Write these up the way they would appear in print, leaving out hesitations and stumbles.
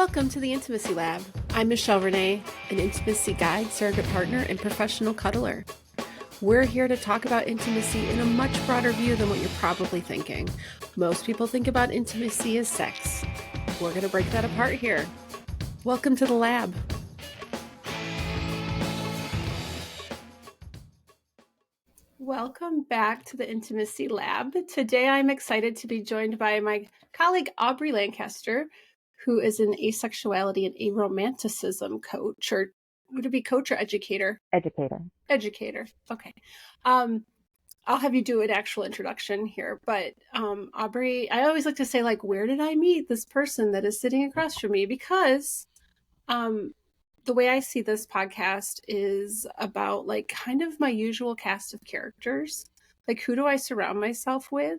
Welcome to the Intimacy Lab. I'm Michelle Renee, an intimacy guide, surrogate partner, and professional cuddler. We're here to talk about intimacy in a much broader view than what you're probably thinking. Most people think about intimacy as sex. We're going to break that apart here. Welcome to the lab. Welcome back to the Intimacy Lab. Today I'm excited to be joined by my colleague Aubri Lancaster, who is an asexuality and aromanticism coach, or would it be coach or educator? Educator. Okay. I'll have you do an actual introduction here, but Aubri, I always like to say, like, where did I meet this person that is sitting across from me? Because the way I see this podcast is about like kind of my usual cast of characters. Like, who do I surround myself with?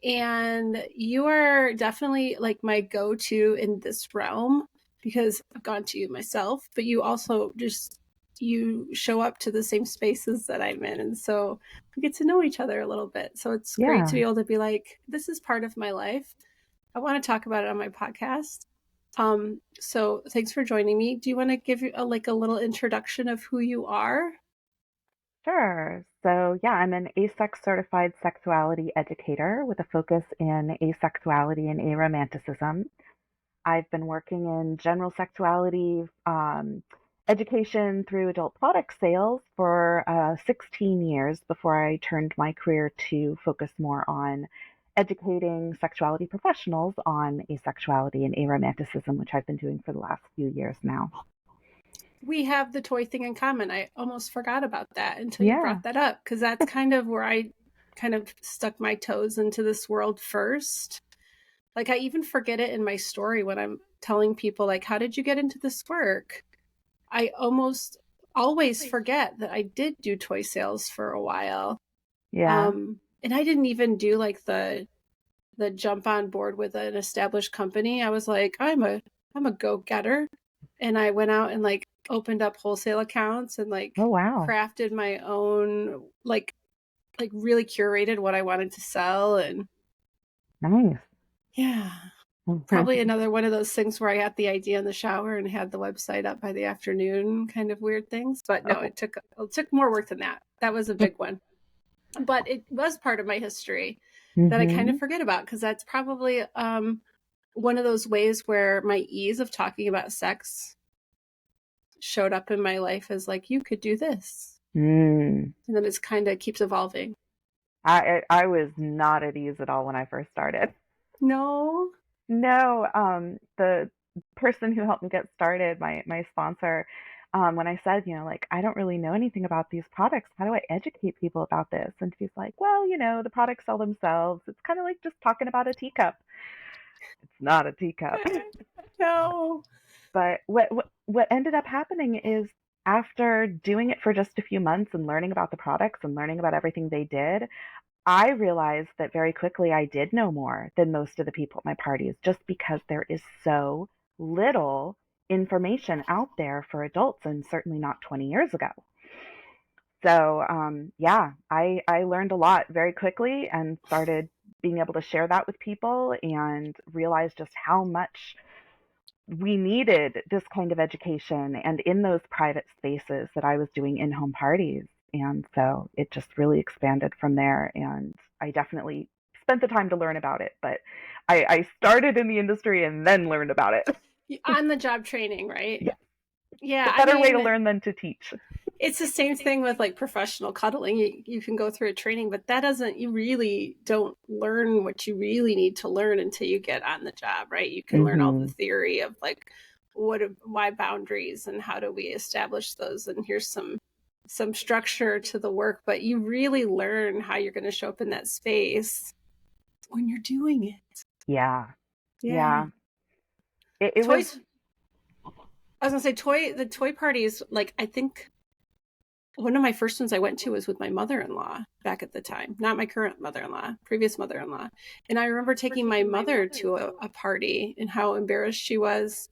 And you are definitely like my go-to in this realm because I've gone to you myself, but you also you show up to the same spaces that I'm in. And so we get to know each other a little bit. So it's great to be able to be like, this is part of my life. I want to talk about it on my podcast. So thanks for joining me. Do you want to give you a little introduction of who you are? Sure. So, I'm an ASEX certified sexuality educator with a focus in asexuality and aromanticism. I've been working in general sexuality education through adult product sales for 16 years before I turned my career to focus more on educating sexuality professionals on asexuality and aromanticism, which I've been doing for the last few years now. We have the toy thing in common. I almost forgot about that until you brought that up, because that's kind of where I kind of stuck my toes into this world first. Like, I even forget it in my story when I'm telling people, like, how did you get into this work? I almost always forget that I did do toy sales for a while. Yeah. And I didn't even do like the jump on board with an established company. I was like, I'm a go-getter. And I went out and like opened up wholesale accounts and like crafted my own, like really curated what I wanted to sell. And nice. Yeah. Probably another one of those things where I had the idea in the shower and had the website up by the afternoon, kind of weird things. But no, it took more work than that. That was a big one. But it was part of my history that I kind of forget about, because that's probably one of those ways where my ease of talking about sex showed up in my life as like, you could do this. And then it's kind of keeps evolving. I was not at ease at all when I first started. No. The person who helped me get started, my sponsor, when I said, like, I don't really know anything about these products, how do I educate people about this? And she's like, well, the products sell themselves. It's kind of like just talking about a teacup. It's not a teacup. No. But what ended up happening is, after doing it for just a few months and learning about the products and learning about everything they did, I realized that very quickly I did know more than most of the people at my parties, just because there is so little information out there for adults, and certainly not 20 years ago. So, I learned a lot very quickly and started being able to share that with people and realized just how much we needed this kind of education and in those private spaces that I was doing in-home parties. And so it just really expanded from there. And I definitely spent the time to learn about it, but I started in the industry and then learned about it. On the job training, right? Yeah. Yeah. It's a better way to learn than to teach. It's the same thing with like professional cuddling. You can go through a training, but you really don't learn what you really need to learn until you get on the job, right? You can learn all the theory of like why boundaries and how do we establish those, and here's some structure to the work, but you really learn how you're going to show up in that space when you're doing it. Yeah. It was, I was gonna say, the toy parties, like, I think one of my first ones I went to was with my mother-in-law back at the time, not my current mother-in-law, previous mother-in-law. And I remember taking my mother to a party and how embarrassed she was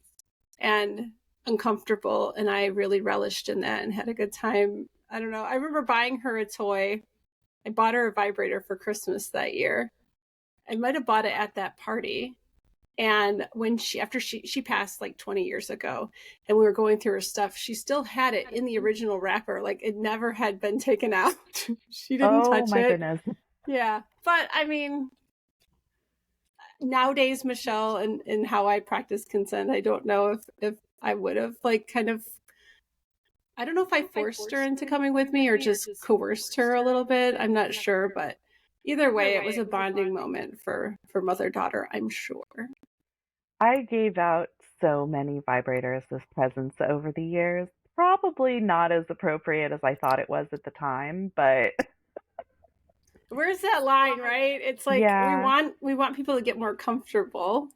and uncomfortable. And I really relished in that and had a good time. I don't know. I remember buying her a toy. I bought her a vibrator for Christmas that year. I might have bought it at that party. And when after she passed like 20 years ago, and we were going through her stuff, she still had it in the original wrapper. Like it never had been taken out. She didn't Oh touch my it. goodness. Yeah. But I mean, nowadays, Michelle, and how I practice consent, I don't know if I would have like kind of, I don't know if I forced her into coming with me or just coerced her a little bit. I'm not sure, but either way, it was a bonding moment for mother-daughter, I'm sure. I gave out so many vibrators as presents over the years. Probably not as appropriate as I thought it was at the time, but Where's that line, right? It's like yeah, we want people to get more comfortable.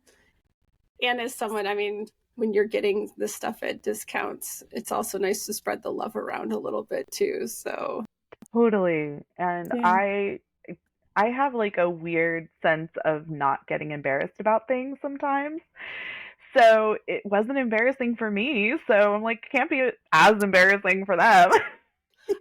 And as someone, I mean, when you're getting this stuff at discounts, it's also nice to spread the love around a little bit too. So, totally. And yeah. I have like a weird sense of not getting embarrassed about things sometimes. So it wasn't embarrassing for me. So I'm like, it can't be as embarrassing for them.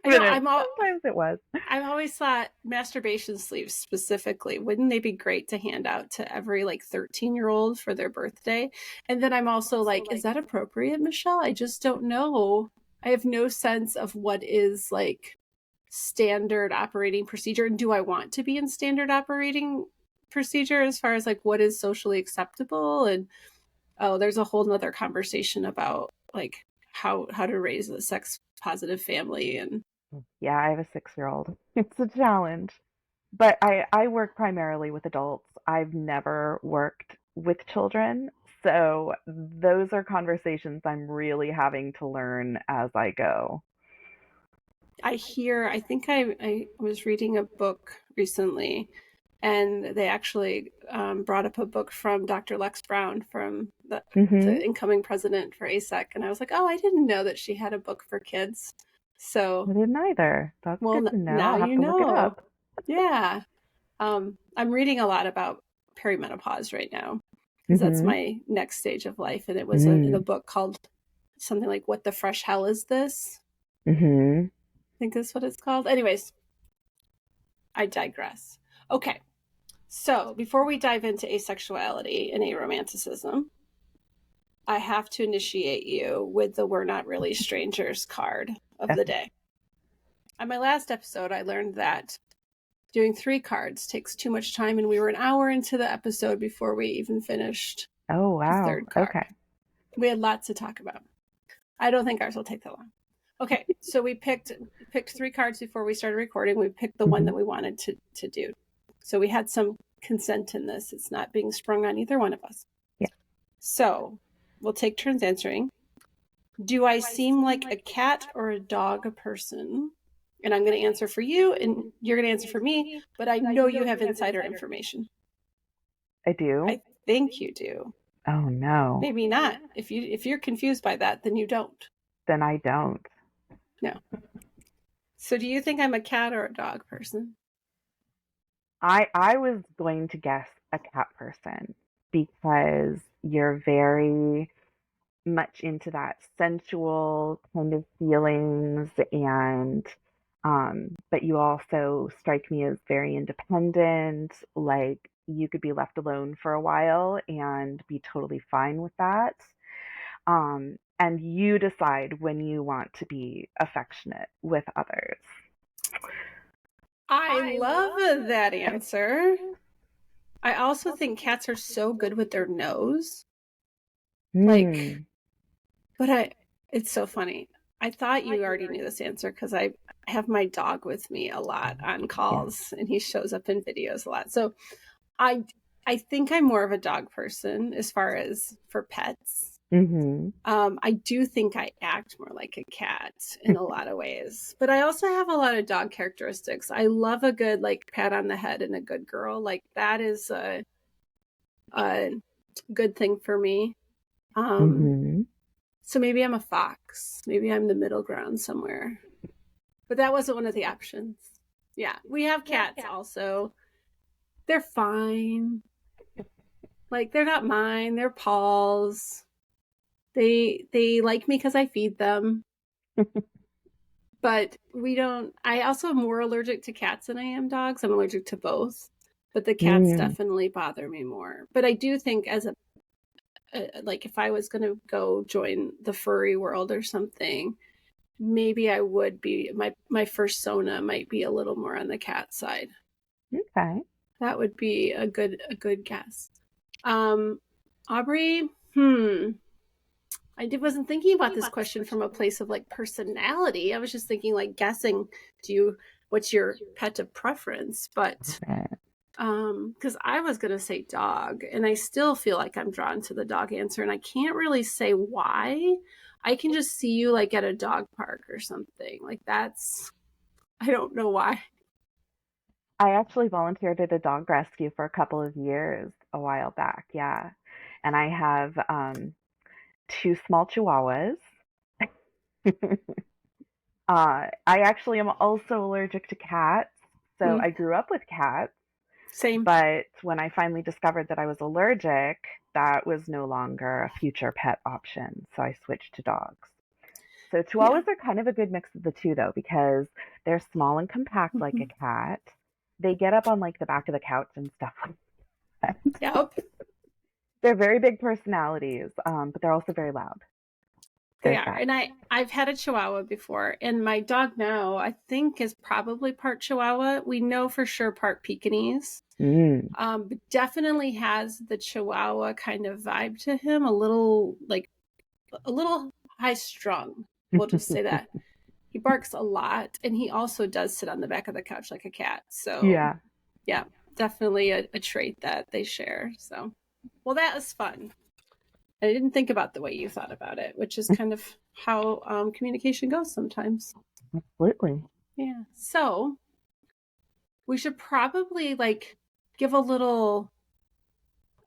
I know But sometimes it was. I've always thought masturbation sleeves specifically, wouldn't they be great to hand out to every like 13-year-old for their birthday? And then I'm also like, is that appropriate, Michelle? I just don't know. I have no sense of what is like standard operating procedure. And do I want to be in standard operating procedure as far as like what is socially acceptable? And oh, there's a whole nother conversation about like how to raise a sex positive family. And Yeah, I have a 6-year-old. It's a challenge. But I work primarily with adults. I've never worked with children. So those are conversations I'm really having to learn as I go. I think I was reading a book recently, and they actually brought up a book from Dr. Lex Brown, from Hmm. the incoming president for ASEC. And I was like, oh, I didn't know that she had a book for kids. So, I didn't either. That's good well, to know. now I'll have you to look it know. up. Yeah. I'm reading a lot about perimenopause right now because that's Hmm. my next stage of life. And it was in a Mm. book called something like What the Fresh Hell Is This? Hmm. I think that's what it's called. Anyways, I digress. Okay. So before we dive into asexuality and aromanticism, I have to initiate you with the We're Not Really Strangers card of the Okay. day. On my last episode, I learned that doing 3 cards takes too much time, and we were an hour into the episode before we even finished Oh, the wow. 3rd card. Okay. We had lots to talk about. I don't think ours will take that long. Okay, so we picked 3 cards before we started recording. We picked the one Hmm. that we wanted to do. So we had some consent in this. It's not being sprung on either one of us. Yeah. So we'll take turns answering. Do I seem like a cat or a dog person? And I'm going to answer for you, and you're going to answer for me, but I know you have insider information. I do. I think you do. Oh, no. Maybe not. If you're confused by that, then you don't. Then I don't. No. So do you think I'm a cat or a dog person? I was going to guess a cat person because you're very much into that sensual kind of feelings, and but you also strike me as very independent, like you could be left alone for a while and be totally fine with that. And you decide when you want to be affectionate with others. I love that answer. I also think cats are so good with their nose. Like, Hmm. but it's so funny. I thought you already knew this answer because I have my dog with me a lot on Yeah. calls, and he shows up in videos a lot. So I I think I'm more of a dog person as far as for pets. Mhm. I do think I act more like a cat in a lot of ways, but I also have a lot of dog characteristics. I love a good like pat on the head and a good girl. Like that is a good thing for me. Um, Mhm. so maybe I'm a fox. Maybe I'm the middle ground somewhere. But that wasn't one of the options. Yeah, we have cats also. They're fine. Like they're not mine. They're Paul's. They like me because I feed them. But we don't. I also am more allergic to cats than I am dogs. I'm allergic to both, but the cats Mm. definitely bother me more. But I do think as a like if I was going to go join the furry world or something, maybe I would be my fursona might be a little more on the cat side. Okay. That would be a good guess. Aubri, wasn't thinking about this question from a place of like personality. I was just thinking like guessing, what's your pet of preference? But Okay. because I was gonna say dog, and I still feel like I'm drawn to the dog answer, and I can't really say why. I can just see you like at a dog park or something. Like that's I don't know why. I actually volunteered at a dog rescue for a couple of years a while back. Yeah. And I have two small chihuahuas. I actually am also allergic to cats. So Mm, I grew up with cats, same. but when I finally discovered that I was allergic, that was no longer a future pet option. So I switched to dogs. So Yeah. chihuahuas are kind of a good mix of the two, though, because they're small and compact like a Mm-hmm. cat. They get up on like the back of the couch and stuff like that. Yep. They're very big personalities, but they're also very loud. They There's are. that. And I've had a Chihuahua before, and my dog now I think is probably part Chihuahua. We know for sure part Pekingese. Mm. But definitely has the Chihuahua kind of vibe to him, a little high strung. We'll just say that. He barks a lot, and he also does sit on the back of the couch like a cat. So Yeah. yeah, definitely a trait that they share. So well, that was fun. I didn't think about the way you thought about it, which is kind of how communication goes sometimes. Absolutely. Yeah. So we should probably like give a little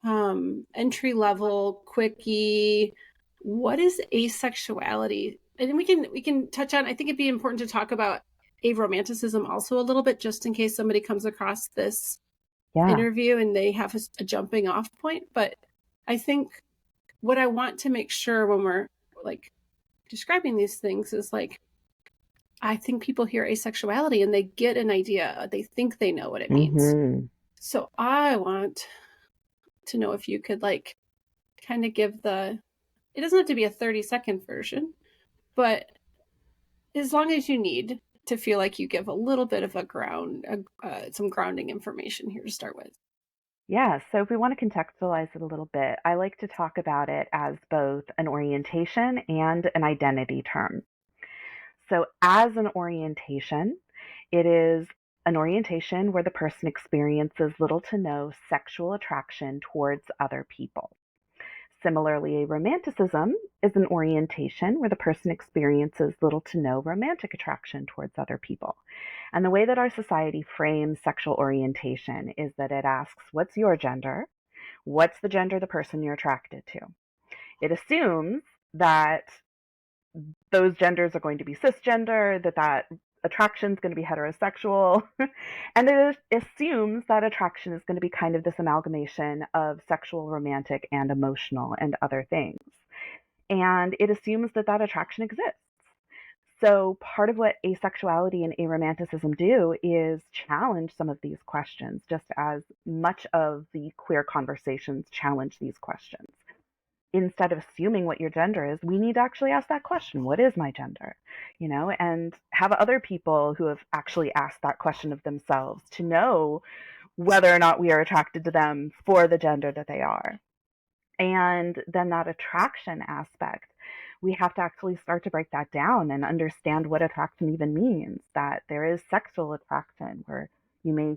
entry level quickie. What is asexuality? And we can touch on. I think it'd be important to talk about aromanticism also a little bit, just in case somebody comes across this Yeah. interview and they have a jumping off point. But I think what I want to make sure when we're like describing these things is like I think people hear asexuality and they get an idea. They think they know what it means. Mm-hmm. So I want to know if you could like kind of give it doesn't have to be a 30-second version, but as long as you need to feel like you give a little bit of some grounding information here to start with. Yeah. So if we want to contextualize it a little bit, I like to talk about it as both an orientation and an identity term. So as an orientation, it is an orientation where the person experiences little to no sexual attraction towards other people. Similarly, a romanticism is an orientation where the person experiences little to no romantic attraction towards other people. And the way that our society frames sexual orientation is that it asks, what's your gender? What's the gender of the person you're attracted to? It assumes that those genders are going to be cisgender, that attraction is going to be heterosexual, and it assumes that attraction is going to be kind of this amalgamation of sexual, romantic, and emotional and other things. And it assumes that that attraction exists. So part of what asexuality and aromanticism do is challenge some of these questions, just as much of the queer conversations challenge these questions. Instead of assuming what your gender is, we need to actually ask that question. What is my gender? And have other people who have actually asked that question of themselves to know whether or not we are attracted to them for the gender that they are. And then that attraction aspect, we have to actually start to break that down and understand what attraction even means. That there is sexual attraction where you may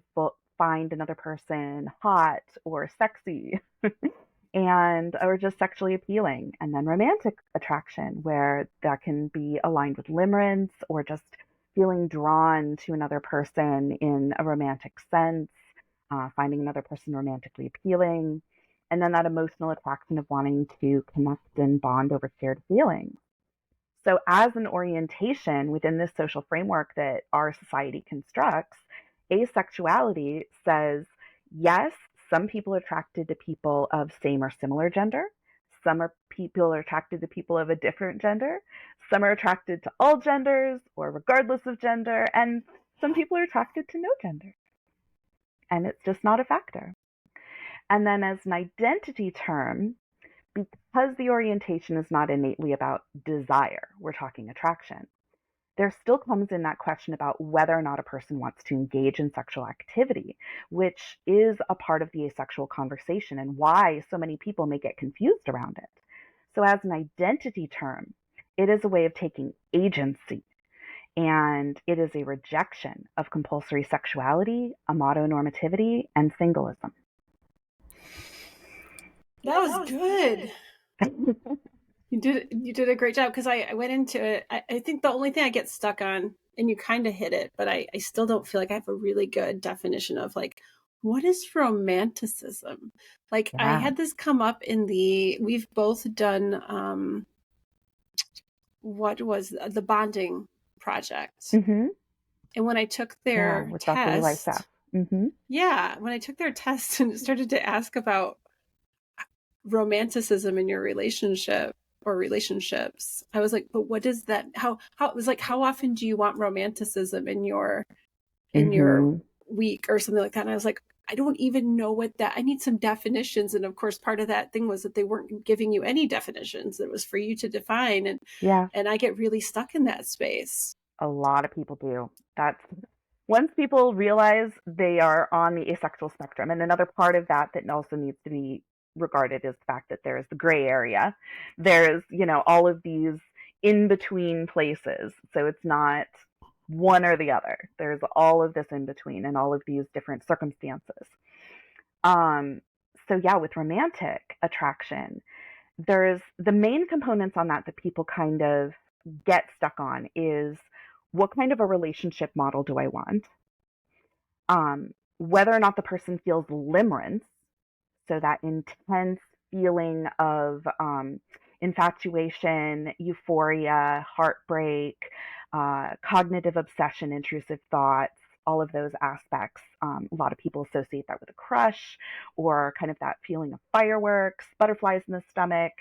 find another person hot or sexy and or just sexually appealing, and then romantic attraction where that can be aligned with limerence or just feeling drawn to another person in a romantic sense, finding another person romantically appealing, and then that emotional attraction of wanting to connect and bond over shared feelings. So, as an orientation within this social framework that our society constructs, asexuality says yes, some people are attracted to people of same or similar gender. Some people are attracted to people of a different gender. Some are attracted to all genders or regardless of gender. And some people are attracted to no gender. And it's just not a factor. And then, as an identity term, because the orientation is not innately about desire, we're talking attraction, there still comes in that question about whether or not a person wants to engage in sexual activity, which is a part of the asexual conversation and why so many people may get confused around it. So, as an identity term, it is a way of taking agency, and it is a rejection of compulsory sexuality, amatonormativity, and singleism. That was good. You did a great job, because I went into it. I think the only thing I get stuck on, and you kind of hit it, but I still don't feel like I have a really good definition of like, what is romanticism? Like, I Yeah. had this come up we've both done what was the bonding project. Mm-hmm. And when I took Yeah, their with Dr. Lyseth. test, Mm-hmm. yeah, when I took their test and started to ask about romanticism in your relationship or relationships, I was like, but what is that? How it was like, how often do you want romanticism in your Mm-hmm. week or something like that? And I was like, I don't even know what that, I need some definitions. And of course, part of that thing was that they weren't giving you any definitions. It was for you to define. Yeah, And I get really stuck in that space. a lot of people do. That's once people realize they are on the asexual spectrum, and another part of that that also needs to be regarded is the fact that there is the gray area. There's, all of these in between places. So it's not one or the other. There's all of this in between and all of these different circumstances. Um, so yeah, with romantic attraction, there's the main components on that people kind of get stuck on is what kind of a relationship model do I want? Whether or not the person feels limerence, so that intense feeling of infatuation, euphoria, heartbreak, cognitive obsession, intrusive thoughts, all of those aspects. A lot of people associate that with a crush or kind of that feeling of fireworks, butterflies in the stomach,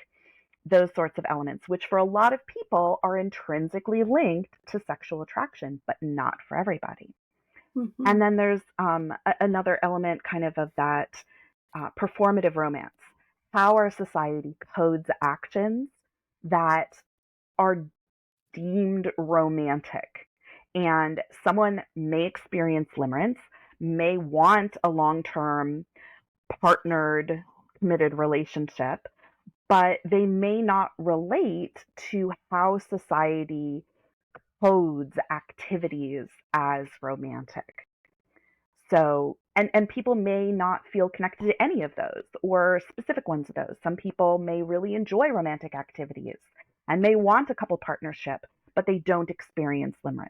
those sorts of elements, which for a lot of people are intrinsically linked to sexual attraction, but not for everybody. Mm-hmm. And then there's another element kind of that performative romance, how our society codes actions that are deemed romantic. And someone may experience limerence, may want a long term partnered, committed relationship, but they may not relate to how society codes activities as romantic. So, and people may not feel connected to any of those or specific ones of those. Some people may really enjoy romantic activities and may want a couple partnership, but they don't experience limerence.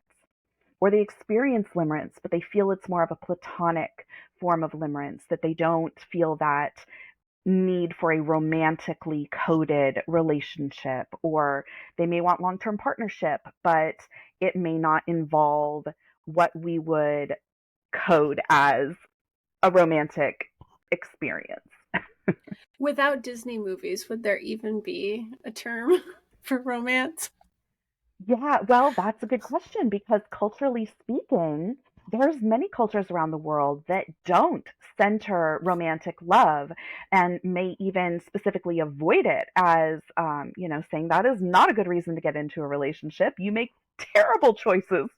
Or they experience limerence, but they feel it's more of a platonic form of limerence, that they don't feel that need for a romantically coded relationship, or they may want long-term partnership, but it may not involve what we would code as a romantic experience. Without Disney movies, would there even be a term for romance? Yeah, well, that's a good question because culturally speaking, there's many cultures around the world that don't center romantic love and may even specifically avoid it as, saying that is not a good reason to get into a relationship. You make terrible choices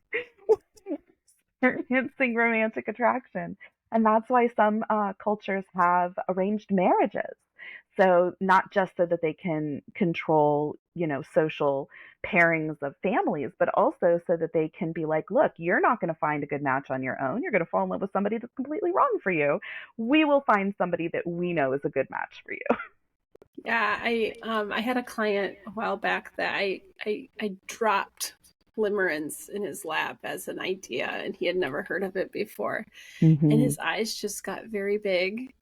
experiencing romantic attraction. And that's why some cultures have arranged marriages. So, not just so that they can control, social pairings of families, but also so that they can be like, look, you're not going to find a good match on your own. You're going to fall in love with somebody that's completely wrong for you. We will find somebody that we know is a good match for you. Yeah, I had a client a while back that I dropped limerence in his lap as an idea, and he had never heard of it before. And Mm-hmm. his eyes just got very big.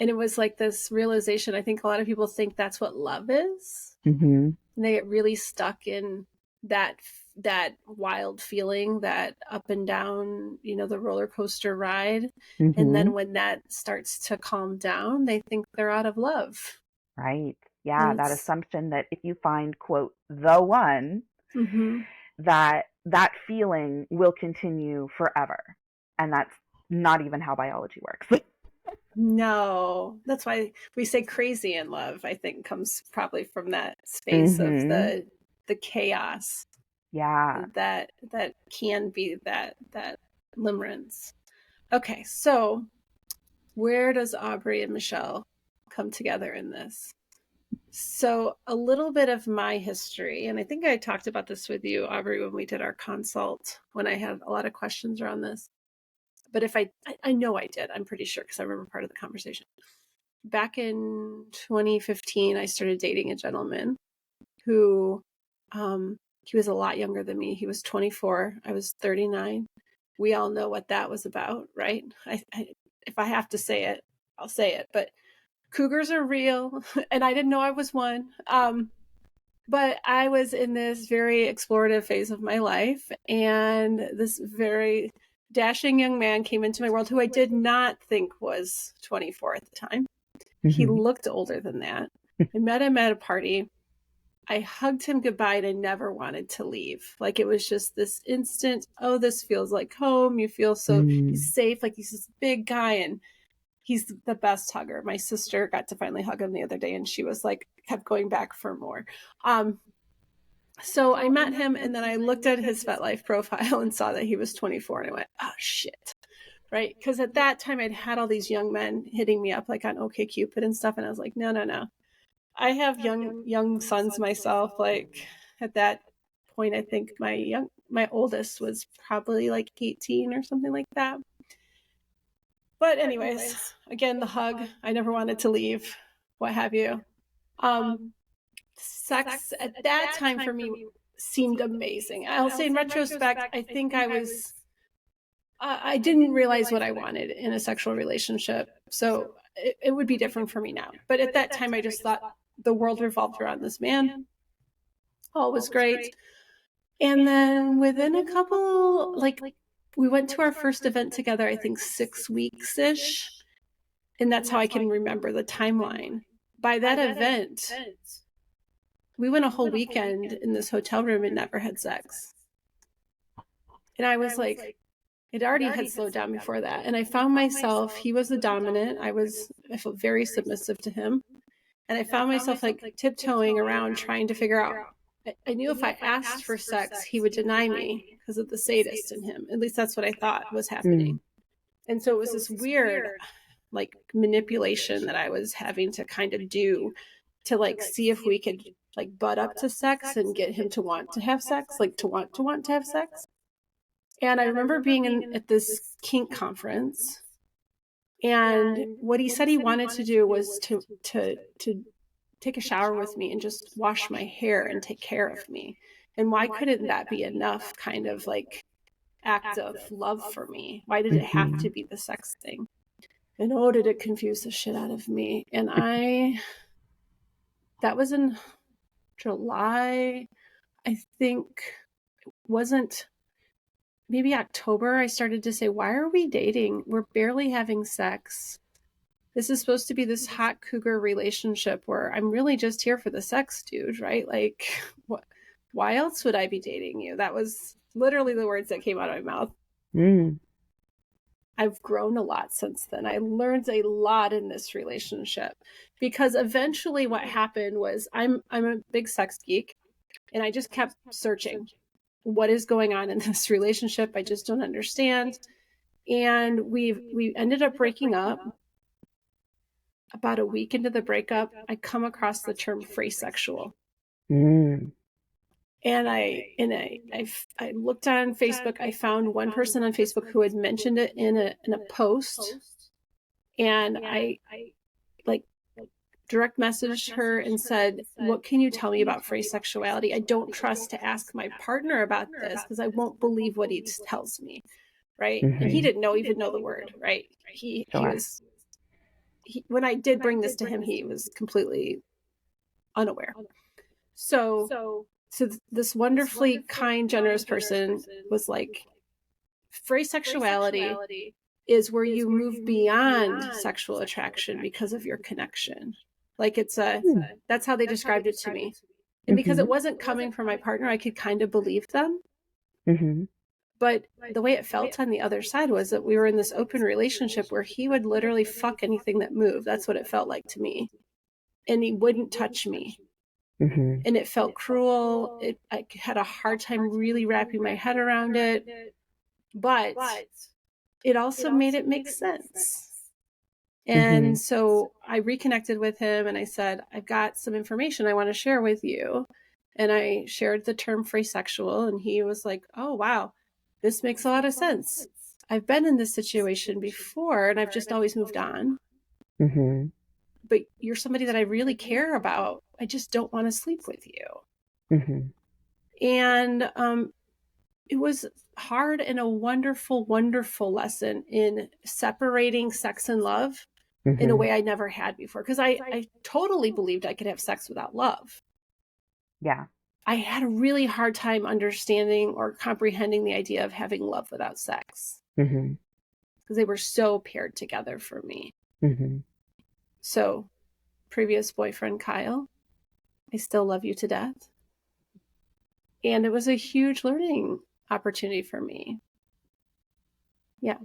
And it was like this realization. I think a lot of people think that's what love is. Mm-hmm. And they get really stuck in that that wild feeling, that up and down, the roller coaster ride. And Mm-hmm. then when that starts to calm down, they think they're out of love. Right. Yeah, And that it's assumption that if you find, quote, the one, mm-hmm. that feeling will continue forever. And that's not even how biology works. No, that's why we say crazy in love, I think comes probably from that space of Mm-hmm. the chaos Yeah. that can be that limerence. Okay, so where does Aubri and Michelle come together in this? So a little bit of my history, and I think I talked about this with you, Aubri, when we did our consult, when I had a lot of questions around this. But if I know I did, I'm pretty sure because I remember part of the conversation. Back in 2015, I started dating a gentleman who, he was a lot younger than me. He was 24. I was 39. We all know what that was about, right? If I have to say it, I'll say it. But cougars are real, and I didn't know I was one. But I was in this very explorative phase of my life, and this very dashing young man came into my world who I did not think was 24 at the time. He Mm-hmm. looked older than that. I met him at a party. I hugged him goodbye and I never wanted to leave. Like it was just this instant, oh, this feels like home. You feel so, he's Mm. safe. Like he's this big guy and he's the best hugger. My sister got to finally hug him the other day and she was like, kept going back for more. So I met him and then I looked at his FetLife profile and saw that he was 24 and I went, oh shit. Right. Because at that time I'd had all these young men hitting me up like on OkCupid and stuff. And I was like, no, no, no. I have young sons myself. Like at that point, I think my oldest was probably like 18 or something like that. But anyways, again, the hug. I never wanted to leave. What have you? Um, Sex at that time for me seemed amazing. I'll say in retrospect, I think I didn't realize what I wanted in a sexual relationship. So it would be different for me now. But at that time, I just thought the world revolved around this man. All was great. And then within a couple, like, we went to our first event together, I think 6 weeks ish. And that's how I can remember the timeline. By that event, we went a whole weekend in this hotel room and never had sex. And I was like, it already had slowed down before that. And I found myself, he was the dominant. I felt very submissive to him. And I found myself like tiptoeing around trying to figure out. I knew if I asked for sex, he would deny me because of the sadist in him. At least that's what I thought was happening. Mm. And so it was this weird like manipulation that I was having to kind of do to like see if we could like butt up to sex and get him to want to have sex, like to want to have sex. And I remember being at this kink conference, and what he said he wanted to do was to take a shower with me and just wash my hair and take care of me. And why couldn't that be enough kind of like act of love for me? Why did it have Mm-hmm. to be the sex thing? And oh, did it confuse the shit out of me. And that was in July, I think, wasn't maybe October. I started to say, why are we dating? We're barely having sex. This is supposed to be this hot cougar relationship where I'm really just here for the sex, dude, right? Like, what? Why else would I be dating you? That was literally the words that came out of my mouth. Mm. I've grown a lot since then. I learned a lot in this relationship because eventually what happened was I'm a big sex geek and I just kept searching what is going on in this relationship. I just don't understand. And we ended up breaking up. About a week into the breakup, I come across the term phrasexual. Mm. And I looked on Facebook. I found one person on Facebook who had mentioned it in a post, and I like direct messaged her and said, "What can you tell me about phrasexuality? I don't trust to ask my partner about this because I won't believe what he tells me." Right? And he Mm-hmm. didn't even know the word. Right? He Sure. was when I did bring this to him, he was completely unaware. So this wonderfully kind, generous person was like, free sexuality is where you move beyond sexual attraction because of your connection. Like Mm. that's how they described it to me. And because Mm-hmm. it wasn't coming from my partner, I could kind of believe them. Mm-hmm. But the way it felt on the other side was that we were in this open relationship where he would literally fuck anything that moved. That's what it felt like to me. And he wouldn't touch me. Mm-hmm. And it felt cruel. I had a hard time really wrapping my head around it. But it also made it make sense. And so I reconnected with him and I said, I've got some information I want to share with you. And I shared the term free sexual, and he was like, oh, wow, this makes a lot of sense. I've been in this situation before and I've just always moved on. Mm-hmm. But you're somebody that I really care about. I just don't want to sleep with you. Mm-hmm. And it was hard and a wonderful, wonderful lesson in separating sex and love in a way I never had before. Because I totally believed I could have sex without love. Yeah. I had a really hard time understanding or comprehending the idea of having love without sex. Mm-hmm. Because they were so paired together for me. Mm-hmm. So, previous boyfriend Kyle, I still love you to death. And it was a huge learning opportunity for me. Yeah.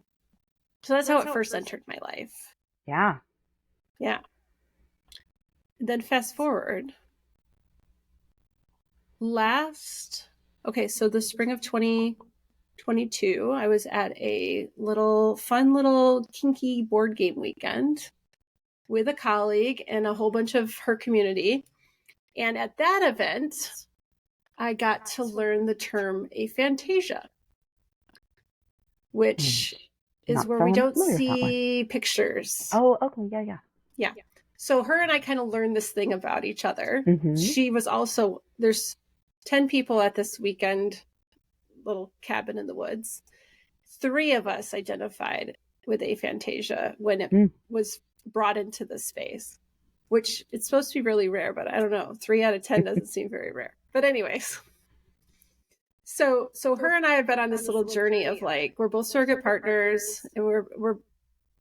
So that's how it first entered my life. Yeah. Yeah. Then fast forward. So the spring of 2022, I was at a fun little kinky board game weekend with a colleague and a whole bunch of her community. And at that event, I got to learn the term aphantasia, which is where we don't see pictures. Oh, okay. Yeah, yeah. Yeah. So her and I kind of learned this thing about each other. She was also, there's 10 people at this weekend, little cabin in the woods. 3 of us identified with aphantasia when it was brought into the space, which it's supposed to be really rare, but I don't know. 3 out of 10 doesn't seem very rare. But anyways, so her and I have been on this little journey of like, we're both surrogate partners, and we're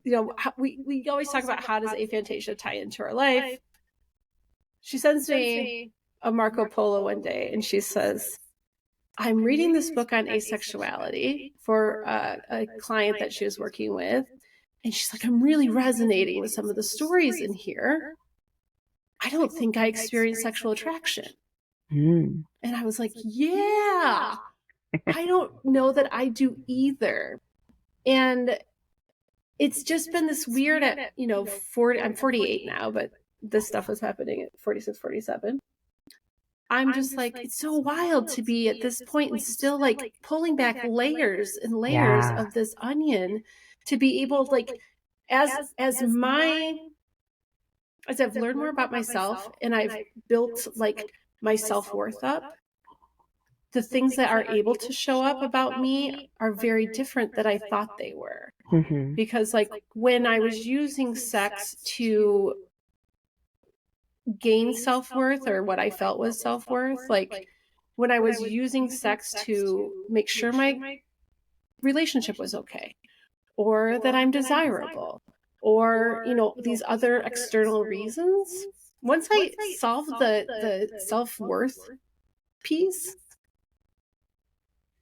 we always talk about how does aphantasia tie into our life. She sends me a Marco Polo one day, and she says, I'm reading this book on asexuality for a client that she was working with. And she's like, I'm really resonating with some of the stories in here. I don't think I experienced sexual attraction. And I was like, yeah, I don't know that I do either. And it's just been this weird at, 40, I'm 48 now, but this stuff was happening at 46, 47. I'm just like, it's so wild to be at this point and still like pulling back layers and layers of this onion to be able, like, as I've learned more about myself and I've built like my self-worth up, the things that are able to show up about me are very different than I thought they were. Because like when I was using sex to gain self-worth, or what I felt was self-worth, like when I was using sex to make sure my relationship was okay, or that I'm desirable, or these other external reasons, once I solved the self-worth piece,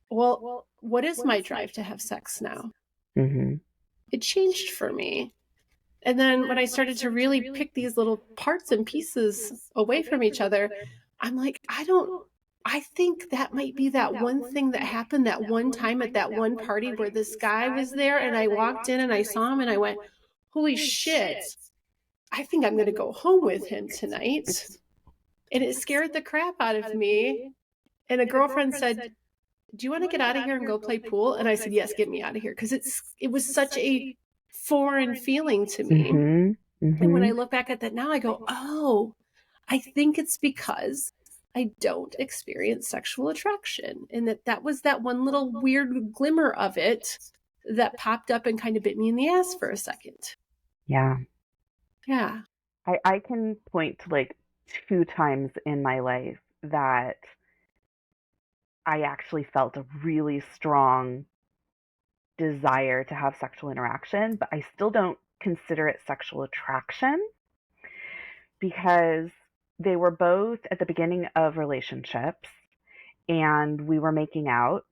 well, what is my drive to have sex now? It changed for me. And then when I started to really pick these little parts and pieces away from each other, I'm like, I think that might be that one thing that happened that one time at that one party where this guy was there and I walked in and I saw him and I went, holy shit, I think I'm going to go home with him tonight. And it scared the crap out of me. And a girlfriend said, do you want to get out of here and go play pool? And I said, yes, get me out of here. Because it was such a foreign feeling to me. And when I look back at that now, I go, oh, I think it's because I don't experience sexual attraction. And that was that one little weird glimmer of it that popped up and kind of bit me in the ass for a second. Yeah. Yeah. I can point to like 2 times in my life that I actually felt a really strong desire to have sexual interaction, but I still don't consider it sexual attraction because they were both at the beginning of relationships and we were making out.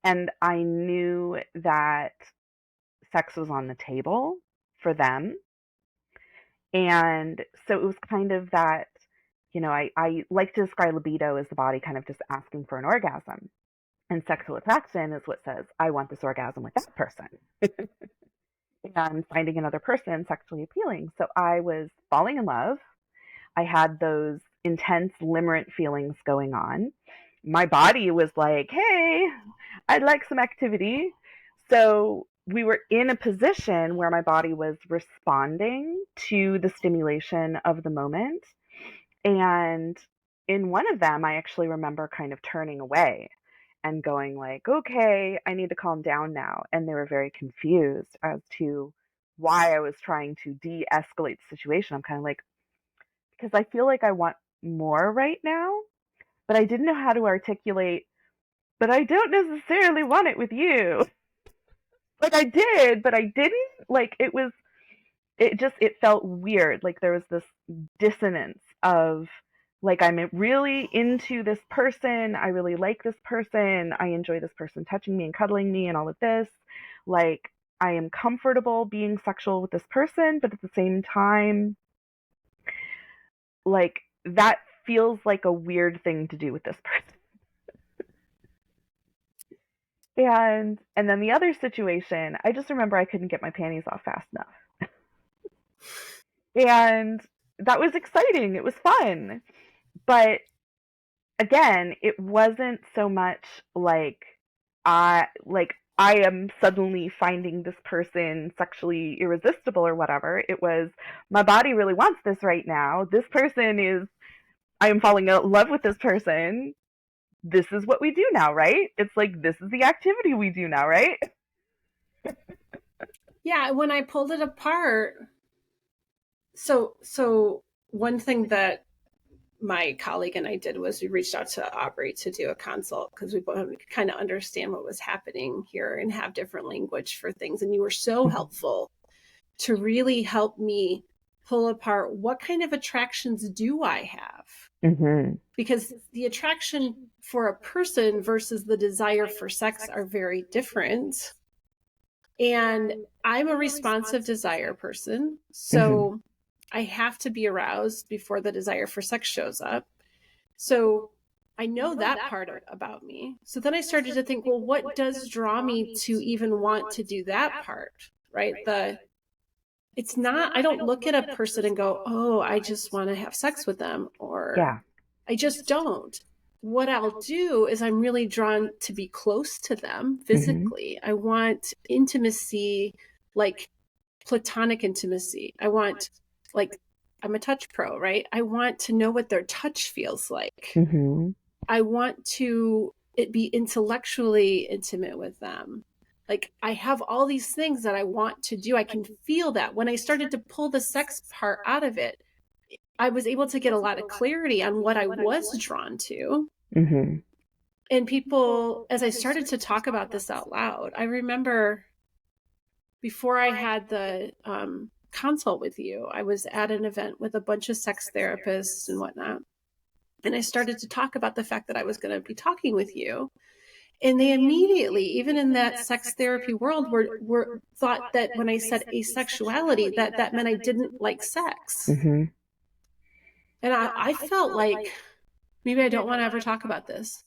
And I knew that sex was on the table for them. And so it was kind of that, I like to describe libido as the body kind of just asking for an orgasm. And sexual attraction is what says, I want this orgasm with that person. And finding another person sexually appealing. So I was falling in love. I had those intense limerent feelings going on. My body was like, hey, I'd like some activity. So we were in a position where my body was responding to the stimulation of the moment. And in one of them, I actually remember kind of turning away and going like, okay, I need to calm down now. And they were very confused as to why I was trying to de-escalate the situation. I'm kind of like, because I feel like I want more right now, but I didn't know how to articulate, but I don't necessarily want it with you. Like I did, but I didn't. Like it felt weird. Like there was this dissonance of like I'm really into this person, I really like this person, I enjoy this person touching me and cuddling me and all of this. Like I am comfortable being sexual with this person, but at the same time, like that feels like a weird thing to do with this person. And then the other situation, I just remember I couldn't get my panties off fast enough. And that was exciting. It was fun. But again, it wasn't so much I am suddenly finding this person sexually irresistible or whatever. It was my body really wants this right now. This person is I am falling in love with this person. This is what we do now, right? It's like this is the activity we do now, right? Yeah, when I pulled it apart, so one thing that my colleague and I did was we reached out to Aubri to do a consult because we both kind of understand what was happening here and have different language for things. And you were so helpful to really help me pull apart what kind of attractions do I have? Mm-hmm. Because the attraction for a person versus the desire for sex are very different. And I'm a responsive desire person. So I have to be aroused before the desire for sex shows up. So I know that part about me. So then I started to think, well, what does draw me to even want to do that part? Right? It's not, I don't look at a person and go, oh, I just want to have sex with them, or Yeah. I just don't. What I'll do is I'm really drawn to be close to them physically. I want intimacy, like platonic intimacy. I want, like, I'm a touch pro, right? I want to know what their touch feels like. I want to it be intellectually intimate with them. Like I have all these things that I want to do. I can feel that. When I started to pull the sex part out of it, I was able to get a lot of clarity on what I was drawn to. And people, as I started to talk about this out loud, I remember before I had the consult with you, I was at an event with a bunch of sex therapists and whatnot. And I started to talk about the fact that I was going to be talking with you. And they immediately, even in that sex therapy world, were thought that when I said asexuality, that meant I didn't like sex. And I felt like maybe I don't want to ever talk about this.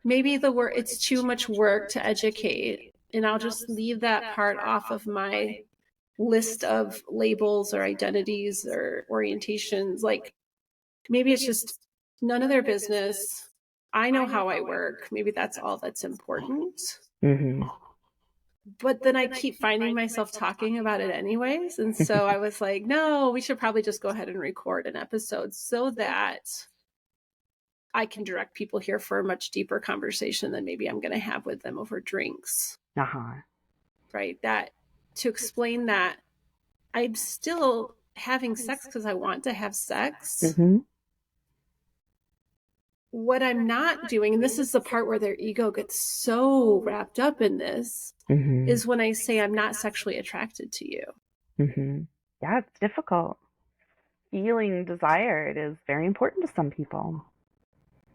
Maybe it's too much work to educate, and I'll just leave that part off of my list of labels or identities or orientations. Like maybe it's just none of their business. I know how I work. Maybe that's all that's important. But then I keep finding myself talking about it anyways. And so I was like, no, we should probably just go ahead and record an episode so that I can direct people here for a much deeper conversation than maybe I'm going to have with them over drinks. Right? That to explain that I'm still having sex because I want to have sex. What I'm not doing, and this is the part where their ego gets so wrapped up in this, is when I say I'm not sexually attracted to you. Yeah, it's difficult. Feeling desired is very important to some people.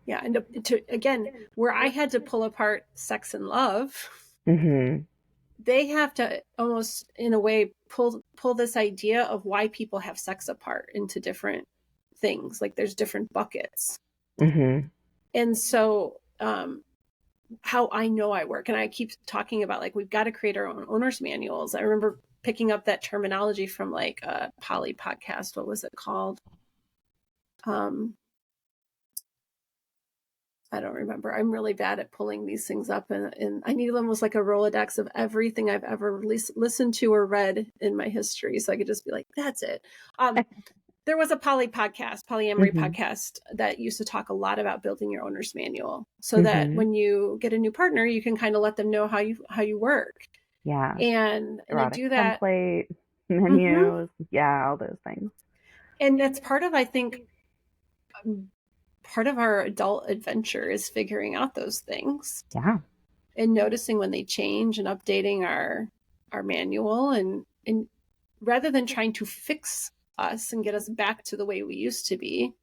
Yeah. And again, where I had to pull apart sex and love, they have to almost, in a way, pull this idea of why people have sex apart into different things. Like there's different buckets. And so, how I know I work, and I keep talking about, like, we've got to create our own owner's manuals. I remember picking up that terminology from like a poly podcast. What was it called? I don't remember. I'm really bad at pulling these things up, and I need almost like a Rolodex of everything I've ever listened to or read in my history, so I could just be like, that's it. There was a polyamory podcast that used to talk a lot about building your owner's manual, so that when you get a new partner, you can kind of let them know how you work. Yeah. And I Erotic do that. template, menus, all those things. And that's part of, I think, part of our adult adventure is figuring out those things. Yeah. And noticing when they change and updating our manual, and rather than trying to fix us and get us back to the way we used to be.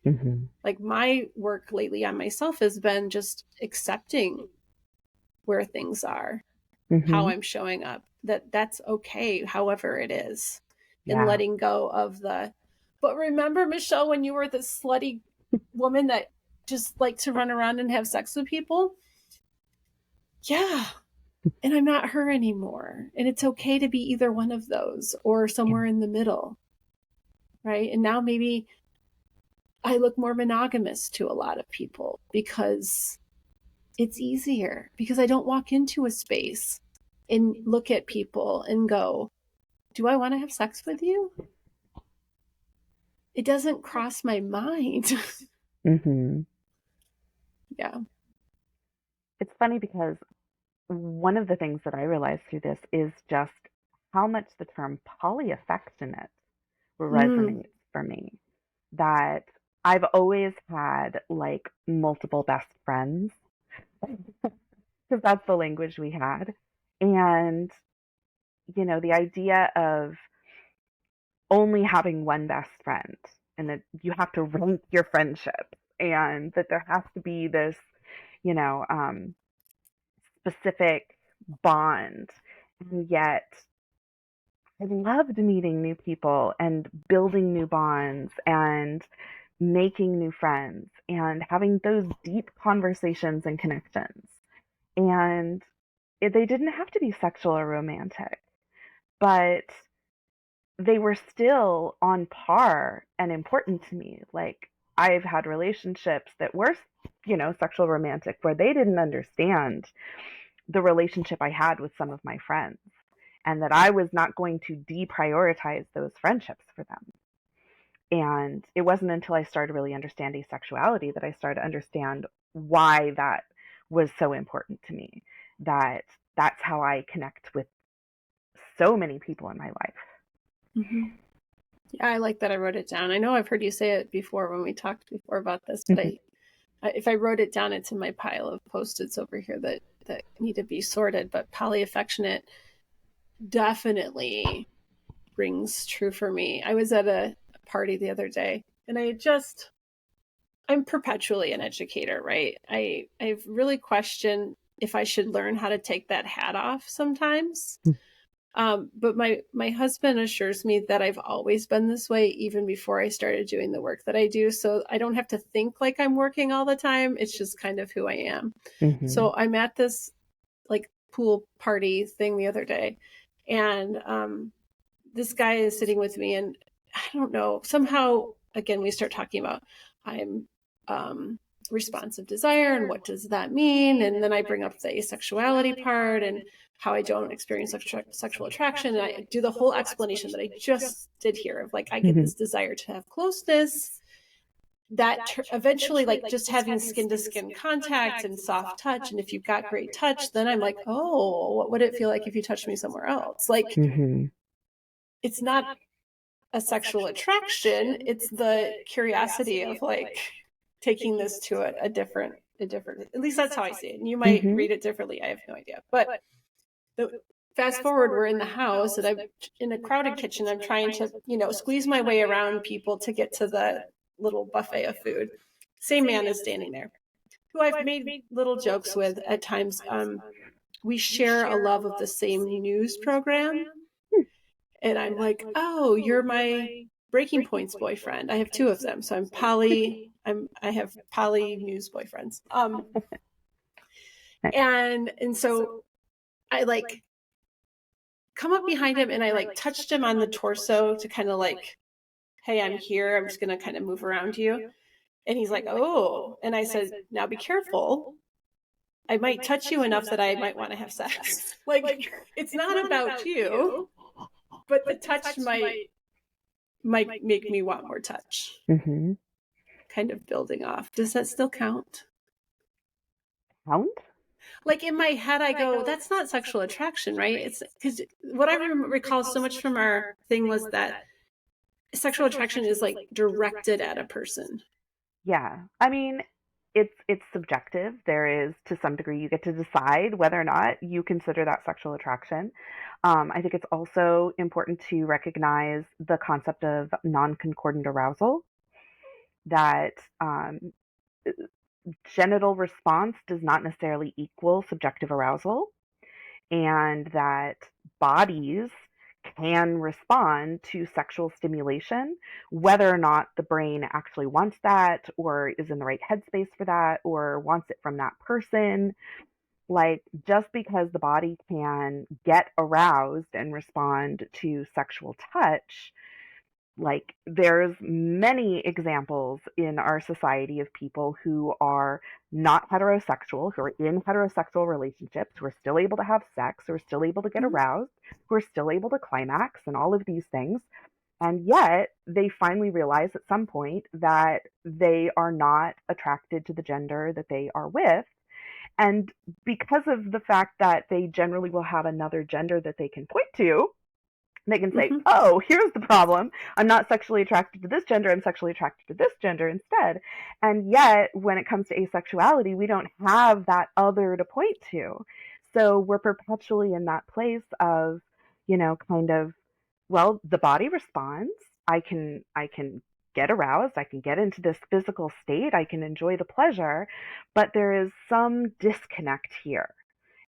Like my work lately on myself has been just accepting where things are, how I'm showing up, that's okay, however it is, and letting go of but remember, Michelle, when you were the slutty woman that just liked to run around and have sex with people? Yeah. And I'm not her anymore. And it's okay to be either one of those or somewhere in the middle. Right. And now maybe I look more monogamous to a lot of people because it's easier, because I don't walk into a space and look at people and go, do I want to have sex with you? It doesn't cross my mind. Yeah. It's funny because one of the things that I realized through this is just how much the term polyaffectionate resonates for me. That I've always had like multiple best friends because that's the language we had. And, the idea of only having one best friend and that you have to rank your friendship and that there has to be this, you know, um, specific bond. And yet, I loved meeting new people and building new bonds and making new friends and having those deep conversations and connections. And they didn't have to be sexual or romantic, but they were still on par and important to me. Like, I've had relationships that were, sexual romantic, where they didn't understand the relationship I had with some of my friends, and that I was not going to deprioritize those friendships for them. And it wasn't until I started really understanding sexuality that I started to understand why that was so important to me. That's how I connect with so many people in my life. Yeah, I like that I wrote it down. I know I've heard you say it before when we talked before about this, but if I wrote it down, it's in my pile of Post-its over here that need to be sorted. But polyaffectionate definitely rings true for me. I was at a party the other day, and I'm perpetually an educator, right? I've really questioned if I should learn how to take that hat off sometimes. But my husband assures me that I've always been this way, even before I started doing the work that I do. So I don't have to think like I'm working all the time. It's just kind of who I am. So I'm at this like pool party thing the other day, and this guy is sitting with me, and I don't know, somehow again we start talking about I'm responsive desire and what does that mean, and then I bring up the asexuality part and how I don't experience sexual attraction, and I do the whole explanation that I just did here of like I get this desire to have closeness, that eventually like just having skin to skin contact and soft touch, and if you've got great touch, then I'm like, oh, what would it feel like if you touched me somewhere else? Like it's not a sexual attraction, it's the curiosity of like taking this to a different, at least that's how I see it, and you might read it differently, I have no idea. But fast forward, we're in the house and I'm in a crowded kitchen, I'm trying to squeeze my way around people to get to the little buffet of food. Same man is standing there, who I've made little jokes with at times. We share a love of the same news program. And I'm like, oh, you're my Breaking Point's boyfriend. I have two of them. So I have poly news boyfriends. And so I like come up behind him and I like touched him on the torso to kind of like, hey, I'm here. I'm just going to kind of move around you. And he's like, oh. And I said, now be careful. I might touch you enough that I might want to have sex. Like, it's not about you, but the touch might make me want more touch. Mm-hmm. Kind of building off. Does that still count? Count? Like in my head, I go, that's not sexual attraction, right? It's because what I recall so much from our thing was that sexual attraction is like directed at a person. Yeah. I mean, it's subjective. There is, to some degree, you get to decide whether or not you consider that sexual attraction. I think it's also important to recognize the concept of non-concordant arousal, that genital response does not necessarily equal subjective arousal, and that bodies can respond to sexual stimulation, whether or not the brain actually wants that, or is in the right headspace for that, or wants it from that person. Like, just because the body can get aroused and respond to sexual touch, like, there's many examples in our society of people who are not heterosexual, who are in heterosexual relationships, who are still able to have sex, who are still able to get Mm-hmm. aroused, who are still able to climax, and all of these things. And yet, they finally realize at some point that they are not attracted to the gender that they are with. And because of the fact that they generally will have another gender that they can point to, they can say, Mm-hmm. oh, here's the problem. I'm not sexually attracted to this gender. I'm sexually attracted to this gender instead. And yet, when it comes to asexuality, we don't have that other to point to. So we're perpetually in that place of, kind of, well, the body responds. I can get aroused. I can get into this physical state. I can enjoy the pleasure, but there is some disconnect here.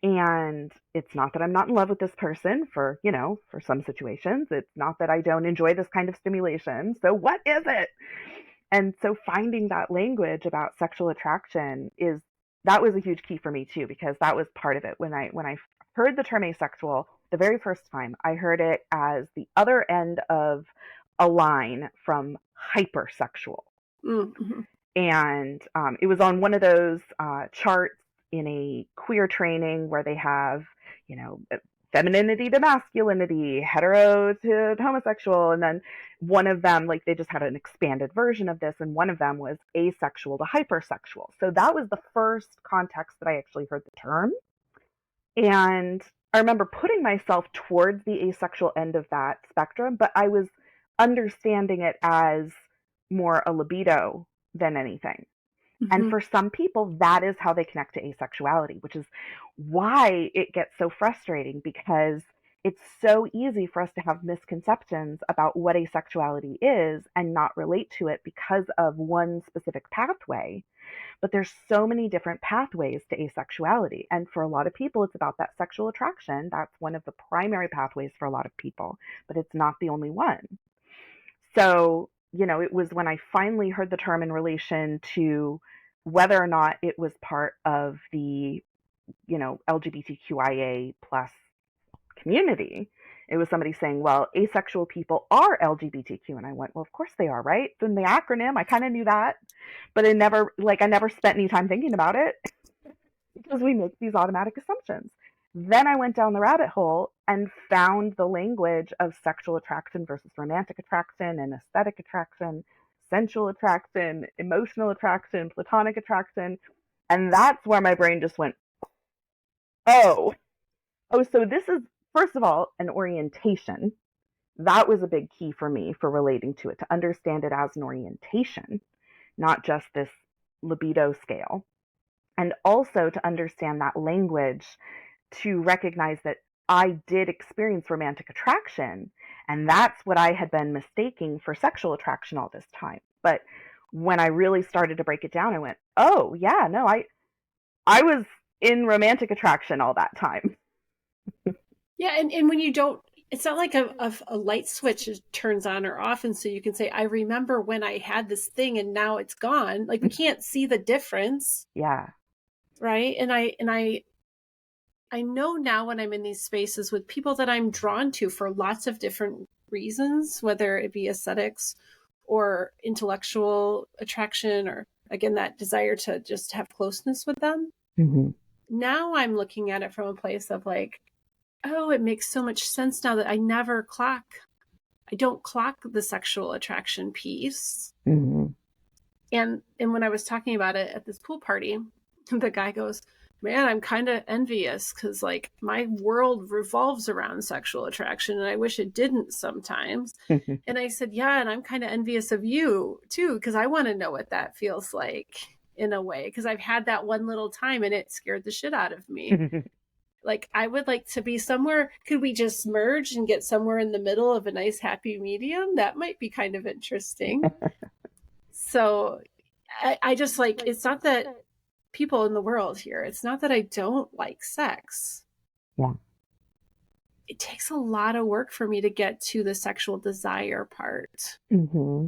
And it's not that I'm not in love with this person for some situations. It's not that I don't enjoy this kind of stimulation. So what is it? And so finding that language about sexual attraction that was a huge key for me too, because that was part of it. When I heard the term asexual the very first time, I heard it as the other end of a line from hypersexual. Mm-hmm. And it was on one of those charts in a queer training where they have, you know, femininity to masculinity, hetero to homosexual, and then one of them, like, they just had an expanded version of this, and one of them was asexual to hypersexual. So that was the first context that I actually heard the term. And I remember putting myself towards the asexual end of that spectrum, but I was understanding it as more a libido than anything. And Mm-hmm. for some people, that is how they connect to asexuality, which is why it gets so frustrating, because it's so easy for us to have misconceptions about what asexuality is and not relate to it because of one specific pathway. But there's so many different pathways to asexuality. And for a lot of people, it's about that sexual attraction. That's one of the primary pathways for a lot of people, but it's not the only one. So, it was when I finally heard the term in relation to whether or not it was part of the, LGBTQIA plus community. It was somebody saying, well, asexual people are LGBTQ. And I went, well, of course they are, right? It's in the acronym. I kind of knew that, but I never spent any time thinking about it because we make these automatic assumptions. Then I went down the rabbit hole and found the language of sexual attraction versus romantic attraction and aesthetic attraction, sensual attraction, emotional attraction, platonic attraction. And that's where my brain just went, oh, so this is, first of all, an orientation. That was a big key for me for relating to it, to understand it as an orientation, not just this libido scale. And also to understand that language, to recognize that I did experience romantic attraction, and that's what I had been mistaking for sexual attraction all this time. But when I really started to break it down, I went, oh yeah, no, I was in romantic attraction all that time. Yeah, and when you don't, it's not like a light switch turns on or off, and so you can say, I remember when I had this thing and now it's gone. Like we can't see the difference, Yeah. right? And I know now when I'm in these spaces with people that I'm drawn to for lots of different reasons, whether it be aesthetics or intellectual attraction, or again, that desire to just have closeness with them. Mm-hmm. Now I'm looking at it from a place of like, oh, it makes so much sense now that I don't clock the sexual attraction piece. Mm-hmm. And when I was talking about it at this pool party, the guy goes, man, I'm kind of envious because like my world revolves around sexual attraction and I wish it didn't sometimes. And I said, yeah, and I'm kind of envious of you too, because I want to know what that feels like in a way, because I've had that one little time and it scared the shit out of me. Like I would like to be somewhere. Could we just merge and get somewhere in the middle of a nice happy medium? That might be kind of interesting. So I just like, it's not that people in the world here, it's not that I don't like sex. Yeah. It takes a lot of work for me to get to the sexual desire part. Mm-hmm.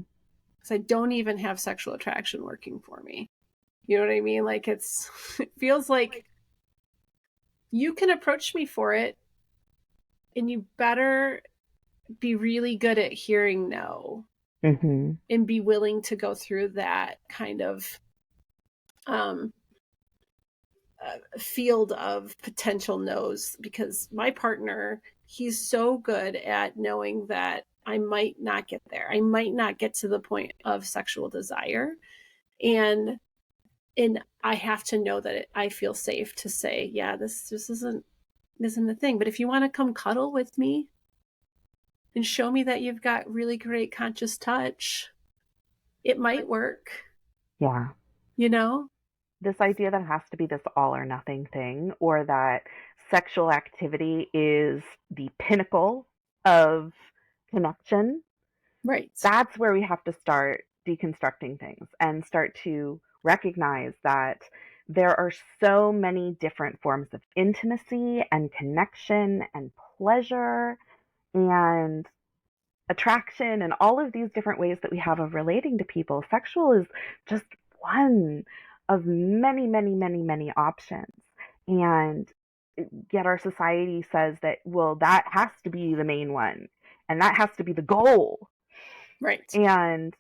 Because I don't even have sexual attraction working for me. You know what I mean? Like it feels like you can approach me for it and you better be really good at hearing no, Mm-hmm. and be willing to go through that kind of um, field of potential no's, because my partner, he's so good at knowing that I might not get there. I might not get to the point of sexual desire. And I have to know that I feel safe to say, yeah, this isn't the thing. But if you want to come cuddle with me and show me that you've got really great conscious touch, it might work, Yeah. you know? This idea that it has to be this all or nothing thing, or that sexual activity is the pinnacle of connection, Right. that's where we have to start deconstructing things and start to recognize that there are so many different forms of intimacy and connection and pleasure and attraction and all of these different ways that we have of relating to people. Sexual is just one of many, many, many, many options. And yet our society says that, well, that has to be the main one and that has to be the goal. Right. And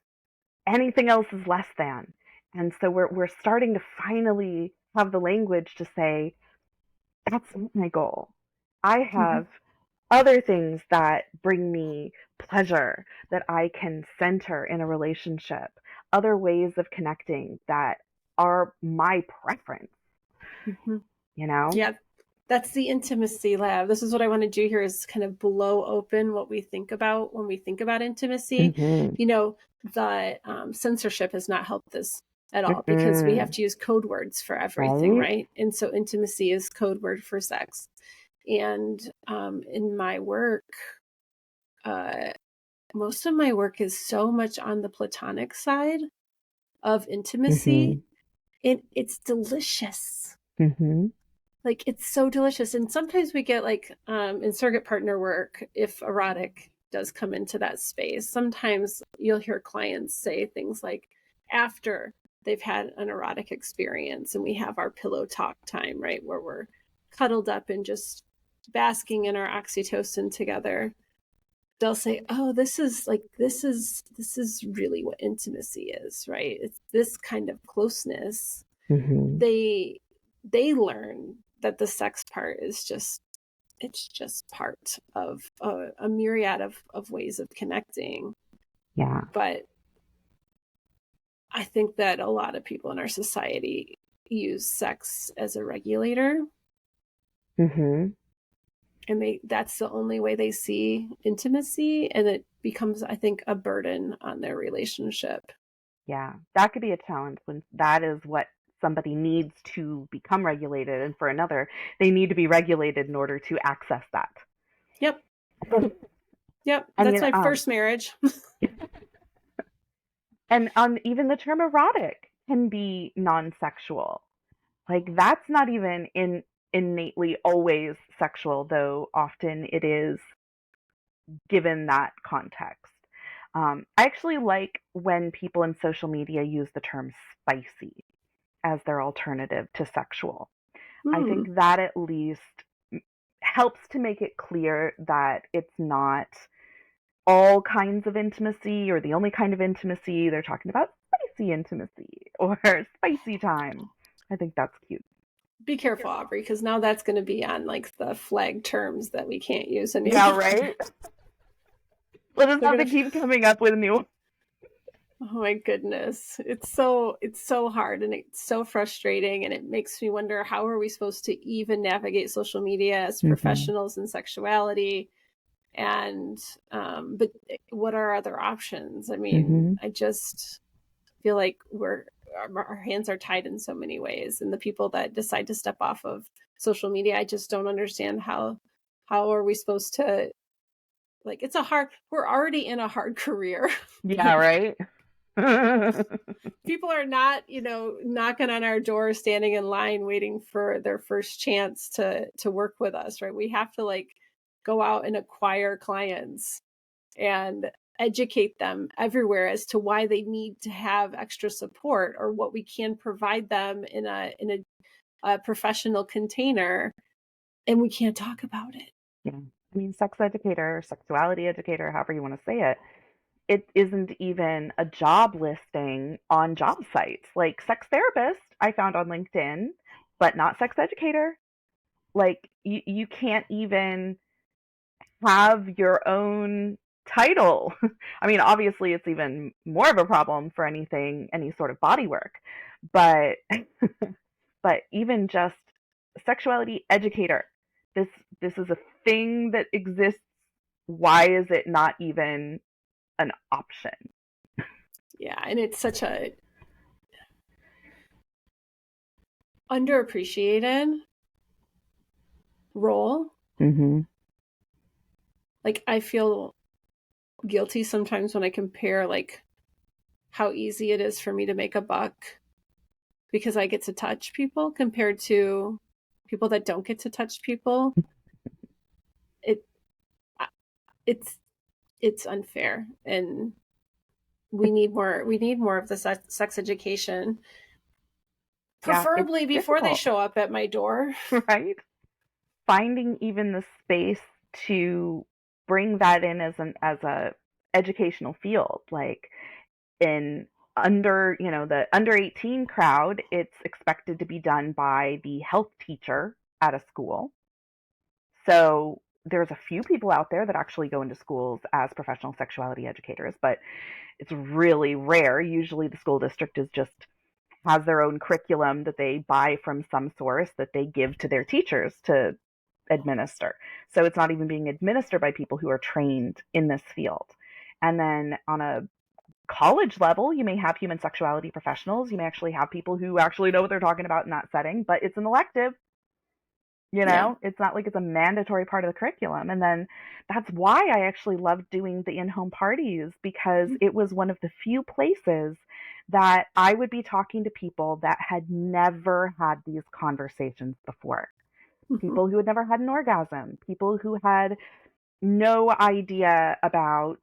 anything else is less than. And so we're starting to finally have the language to say, that's not my goal. I Mm-hmm. have other things that bring me pleasure that I can center in a relationship, other ways of connecting that are my preference, Mm-hmm. you know? Yeah, that's the intimacy lab. This is what I want to do here, is kind of blow open what we think about when we think about intimacy. Mm-hmm. You know, the censorship has not helped this at all, because we have Mm-mm. to use code words for everything, Right? right? And so intimacy is code word for sex. And in my work, uh, most of my work is so much on the platonic side of Mm-hmm. intimacy, and it's delicious. Mm-hmm. Like it's so delicious. And sometimes we get like in surrogate partner work, if erotic does come into that space, sometimes you'll hear clients say things like, after they've had an erotic experience and we have our pillow talk time, right, where we're cuddled up and just basking in our oxytocin together, they'll say, oh, this is really what intimacy is, right? It's this kind of closeness. Mm-hmm. They learn that the sex part is just, it's just part of a myriad of ways of connecting. Yeah. But I think that a lot of people in our society use sex as a regulator, Mm-hmm. and that's the only way they see intimacy, and it becomes, I think, a burden on their relationship. Yeah. That could be a challenge when that is what somebody needs to become regulated, and for another, they need to be regulated in order to access that. Yep. Yep. I That's mean, my first marriage. And even the term erotic can be non-sexual. Like that's not even innately always sexual, though often it is given that context. I actually like when people in social media use the term spicy as their alternative to sexual. I Hmm. think that at least helps to make it clear that it's not all kinds of intimacy or the only kind of intimacy. They're talking about spicy intimacy or spicy time. I think that's cute. Be careful, Aubrey, because now that's going to be on like the flag terms that we can't use Yeah, anymore. right? We'll just They're have gonna. to keep coming up with new. Oh my goodness, it's so hard and it's so frustrating, and it makes me wonder how are we supposed to even navigate social media as Mm-hmm. professionals in sexuality, and but what are other options? I mean, Mm-hmm. I just feel like our hands are tied in so many ways, and the people that decide to step off of social media, I just don't understand how are we supposed to, like, we're already in a hard career. Yeah, Like, right? people are not, knocking on our door, standing in line waiting for their first chance to work with us, right? We have to like go out and acquire clients and educate them everywhere as to why they need to have extra support or what we can provide them in a professional container, and we can't talk about it. Yeah. I mean, sex educator, sexuality educator, however you want to say it isn't even a job listing on job sites. Like sex therapist, I found on LinkedIn, but not sex educator. Like you can't even have your own title. I mean, obviously it's even more of a problem for any sort of body work. But but even just sexuality educator, this this is a thing that exists. Why is it not even an option? Yeah, and it's such a underappreciated role. Mm-hmm. Like, I feel guilty sometimes when I compare like how easy it is for me to make a buck because I get to touch people compared to people that don't get to touch people. It it's it's unfair, and we need more of the sex education, Yeah, it's preferably before they difficult, show up at my door. right? Finding even the space to bring that in as a educational field, like in the under 18 crowd, it's expected to be done by the health teacher at a school. So there's a few people out there that actually go into schools as professional sexuality educators, but it's really rare. Usually the school district is just has their own curriculum that they buy from some source that they give to their teachers to administer. So it's not even being administered by people who are trained in this field. And then on a college level, you may have human sexuality professionals. You may actually have people who actually know what they're talking about in that setting, but it's an elective. Yeah. It's not like it's a mandatory part of the curriculum. And then that's why I actually loved doing the in home parties because it was one of the few places that I would be talking to people that had never had these conversations before. Mm-hmm. People who had never had an orgasm, people who had no idea about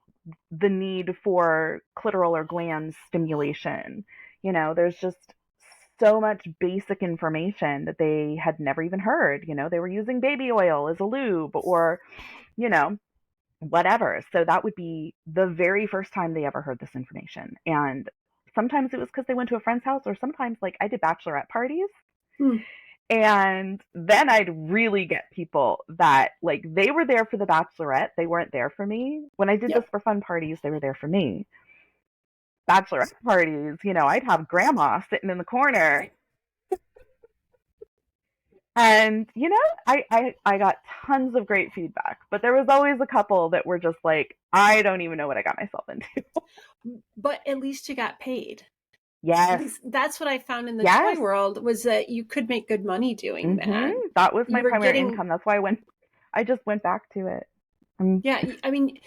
the need for clitoral or gland stimulation. There's just so much basic information that they had never even heard. They were using baby oil as a lube or, you know, whatever. So that would be the very first time they ever heard this information. And sometimes it was because they went to a friend's house, or sometimes, like, I did bachelorette parties. Mm. And then I'd really get people that, like, they were there for the bachelorette. They weren't there for me. When I did this Yep. for fun parties, they were there for me. Bachelorette parties, I'd have grandma sitting in the corner. And, I got tons of great feedback, but there was always a couple that were just like, I don't even know what I got myself into. But at least you got paid. At Yes. least that's what I found in the toy Yes. world, was that you could make good money doing that. That was my You were primary getting, income. That's why I just went back to it. Um, yeah, I mean,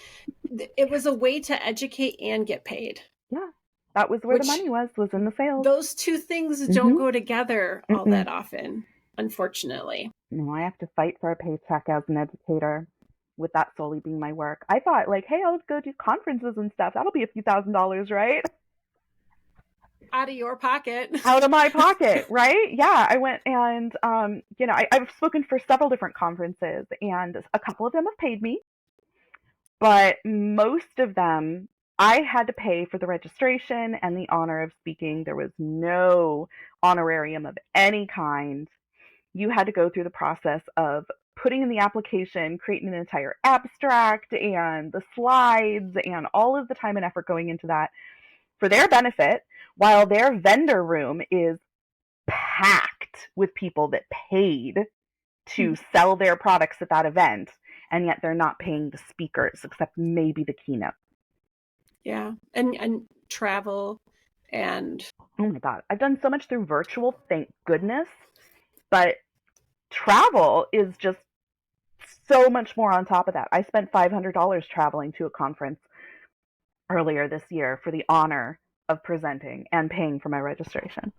it was a way to educate and get paid. yeah. That was where the which money was in the sales. those two things don't Mm-hmm. go together all Mm-mm. that often, unfortunately. No, I have to fight for a paycheck as an educator, with that solely being my work. I thought, like, hey, I'll go do conferences and stuff. That'll be a few $1,000s, right? Out of your pocket. Out of my pocket, right? Yeah, I went and, I've spoken for several different conferences, and a couple of them have paid me, but most of them, I had to pay for the registration and the honor of speaking. There was no honorarium of any kind. You had to go through the process of putting in the application, creating an entire abstract and the slides and all of the time and effort going into that for their benefit, while their vendor room is packed with people that paid to sell their products at that event, and yet they're not paying the speakers except maybe the keynote. Yeah. And travel and Oh my God. I've done so much through virtual, thank goodness, but travel is just so much more on top of that. I spent $500 traveling to a conference earlier this year for the honor of presenting and paying for my registration.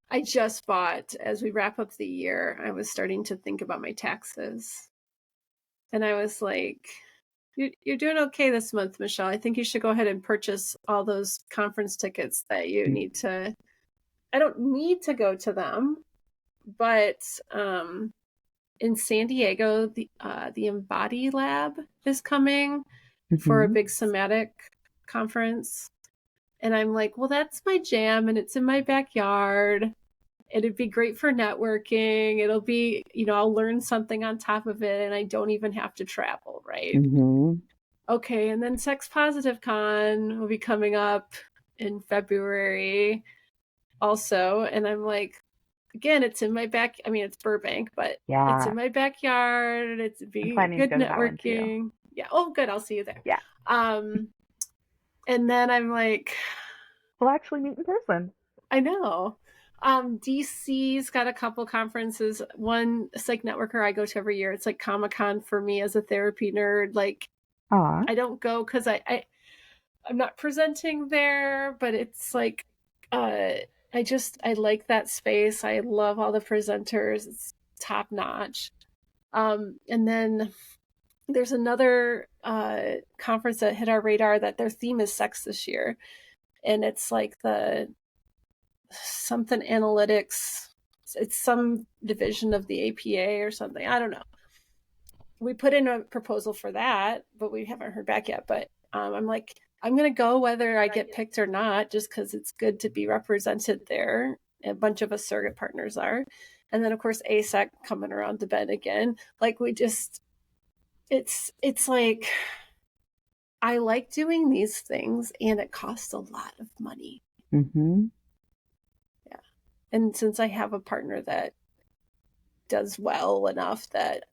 I just bought, as we wrap up the year, I was starting to think about my taxes. And I was like, you're doing okay this month, Michelle. I think you should go ahead and purchase all those conference tickets that you need to. I don't need to go to them, but in San Diego, the Embody Lab is coming for a big somatic conference. And I'm like, well, that's my jam and it's in my backyard. It'd be great for networking. It'll be, I'll learn something on top of it and I don't even have to travel, right? Mm-hmm. Okay, and then Sex Positive Con will be coming up in February also. And I'm like, again, it's in my it's Burbank, but it's Yeah, in my backyard. It's I'm be planning to good go to that one too. networking. Yeah. Oh, good. I'll see you there. Yeah, And then I'm like, we'll actually meet in person. I know. DC's got a couple conferences. One Psych Networker I go to every year. It's like Comic-Con for me as a therapy nerd. Like, Aw. I don't go because I'm not presenting there, but it's like I like that space. I love all the presenters. It's top notch. And then there's another conference that hit our radar that their theme is sex this year. And it's like the something analytics. It's some division of the APA or something. I don't know. We put in a proposal for that, but we haven't heard back yet. But I'm like, I'm going to go whether I get picked or not, just because it's good to be represented there. A bunch of us surrogate partners are. And then, of course, ASEC coming around the bend again. Like, it's like, I like doing these things and it costs a lot of money. Mm-hmm. Yeah. And since I have a partner that does well enough that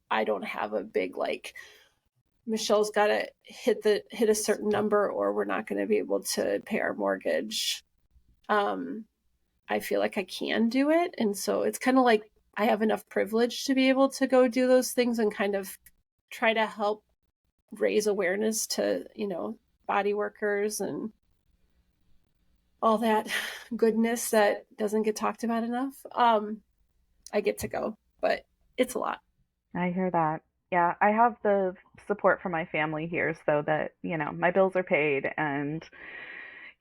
I don't have a big, like, Michelle's got to hit a certain number or we're not going to be able to pay our mortgage. I feel like I can do it. And so it's kind of like I have enough privilege to be able to go do those things and kind of try to help raise awareness to, body workers and all that goodness that doesn't get talked about enough. I get to go, but it's a lot. I hear that. Yeah, I have the support from my family here so that, my bills are paid and,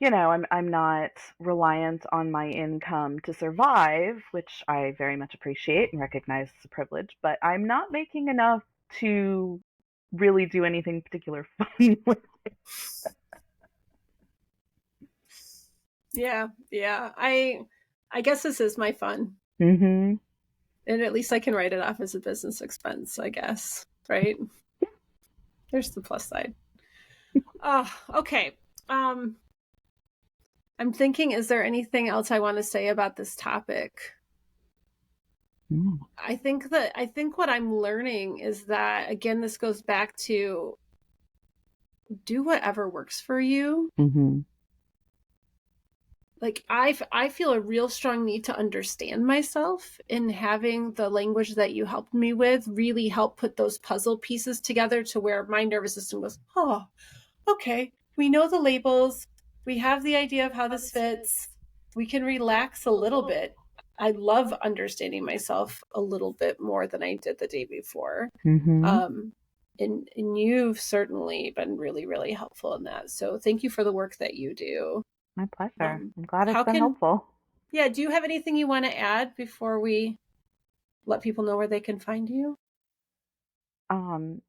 I'm not reliant on my income to survive, which I very much appreciate and recognize as a privilege, but I'm not making enough to really do anything particular fun with. Yeah. I guess this is my fun. Mm-hmm. And at least I can write it off as a business expense, I guess. Right? There's the plus side. Oh, okay. I'm thinking, is there anything else I want to say about this topic? I think what I'm learning is that, again, this goes back to do whatever works for you. Mm-hmm. Like I feel a real strong need to understand myself, and having the language that you helped me with really help put those puzzle pieces together to where my nervous system goes, oh, okay, we know the labels. We have the idea of how this fits. We can relax a little bit. I love understanding myself a little bit more than I did the day before. Mm-hmm. And you've certainly been really, really helpful in that. So thank you for the work that you do. My pleasure. I'm glad it's How been can, helpful. yeah, do you have anything you want to add before we let people know where they can find you?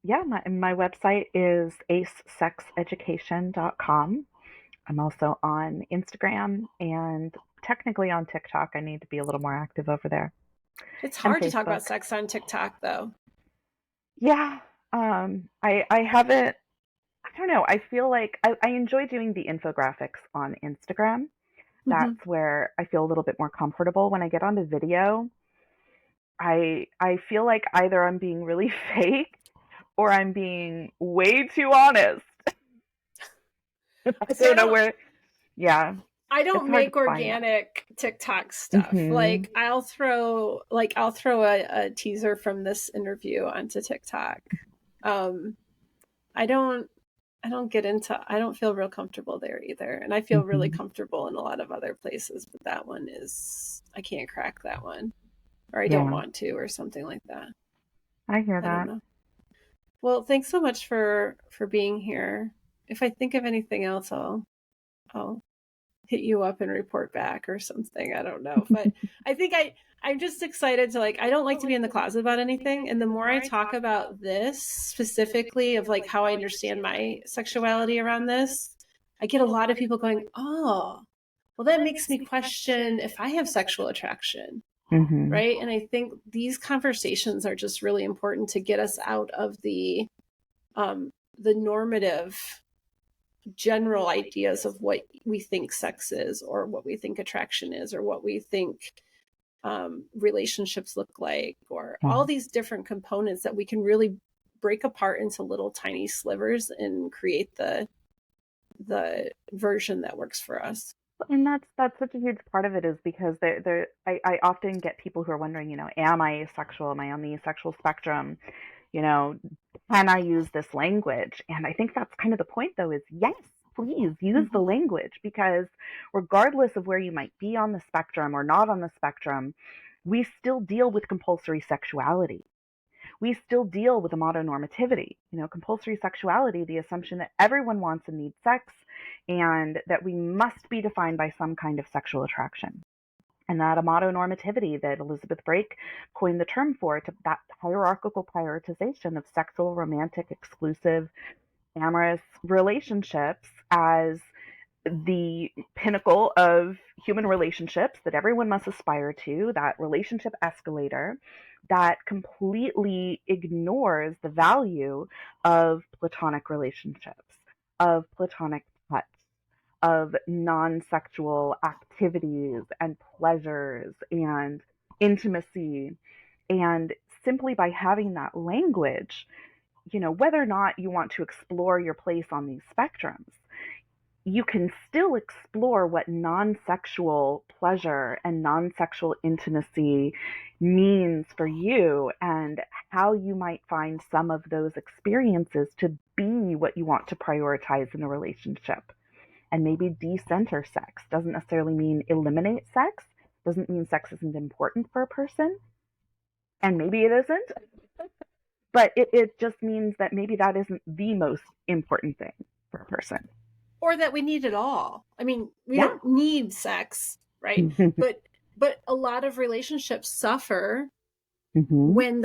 Yeah, my website is acesexeducation.com. I'm also on Instagram and technically on TikTok. I need to be a little more active over there. It's And hard to talk Facebook. about sex on TikTok, though. Yeah. I haven't, I don't know. I feel like I enjoy doing the infographics on Instagram. Mm-hmm. That's where I feel a little bit more comfortable. When I get onto video, I feel like either I'm being really fake or I'm being way too honest. I See, don't know where. Yeah, I it's don't hard to make find. organic TikTok stuff. Mhm. I'll throw a teaser from this interview onto TikTok. Um, I don't I don't feel real comfortable there either. And I feel really Mhm. comfortable in a lot of other places, but that one is I can't crack that one. Or I don't Yeah, want to or something like that. I hear I don't that. know. Well, thanks so much for being here. If I think of anything else, I'll hit you up and report back or something. I don't know. But I think I'm just excited to I don't like to be in the closet about anything. And the more I talk about this specifically of how I understand my sexuality around this, I get a lot of people going, oh, well, that makes me question if I have sexual attraction. Mhm. Right. And I think these conversations are just really important to get us out of the normative general ideas of what we think sex is or what we think attraction is or what we think relationships look like or Yeah. all these different components that we can really break apart into little tiny slivers and create the version that works for us. And that's such a huge part of it is because I often get people who are wondering, am I asexual? Am I on the asexual spectrum? You know, can I use this language? And I think that's kind of the point though is yes, please use the Mm-hmm. language because regardless of where you might be on the spectrum or not on the spectrum, we still deal with compulsory sexuality. We still deal with amatonormativity, compulsory sexuality, the assumption that everyone wants and needs sex and that we must be defined by some kind of sexual attraction. And that amatonormativity that Elizabeth Brake coined the term for, to that hierarchical prioritization of sexual, romantic, exclusive, amorous relationships as the pinnacle of human relationships that everyone must aspire to, that relationship escalator that completely ignores the value of platonic relationships, of platonic touch, of non sexual activities and pleasures and intimacy. And simply by having that language, whether or not you want to explore your place on these spectrums, you can still explore what non sexual pleasure and non sexual intimacy means for you and how you might find some of those experiences to be what you want to prioritize in a relationship. And maybe decenter sex doesn't necessarily mean eliminate sex, doesn't mean sex isn't important for a person, and maybe it isn't, but it just means that maybe that isn't the most important thing for a person. Or that we need it all. I mean, we Yeah. don't need sex, right? But a lot of relationships suffer Mm-hmm. when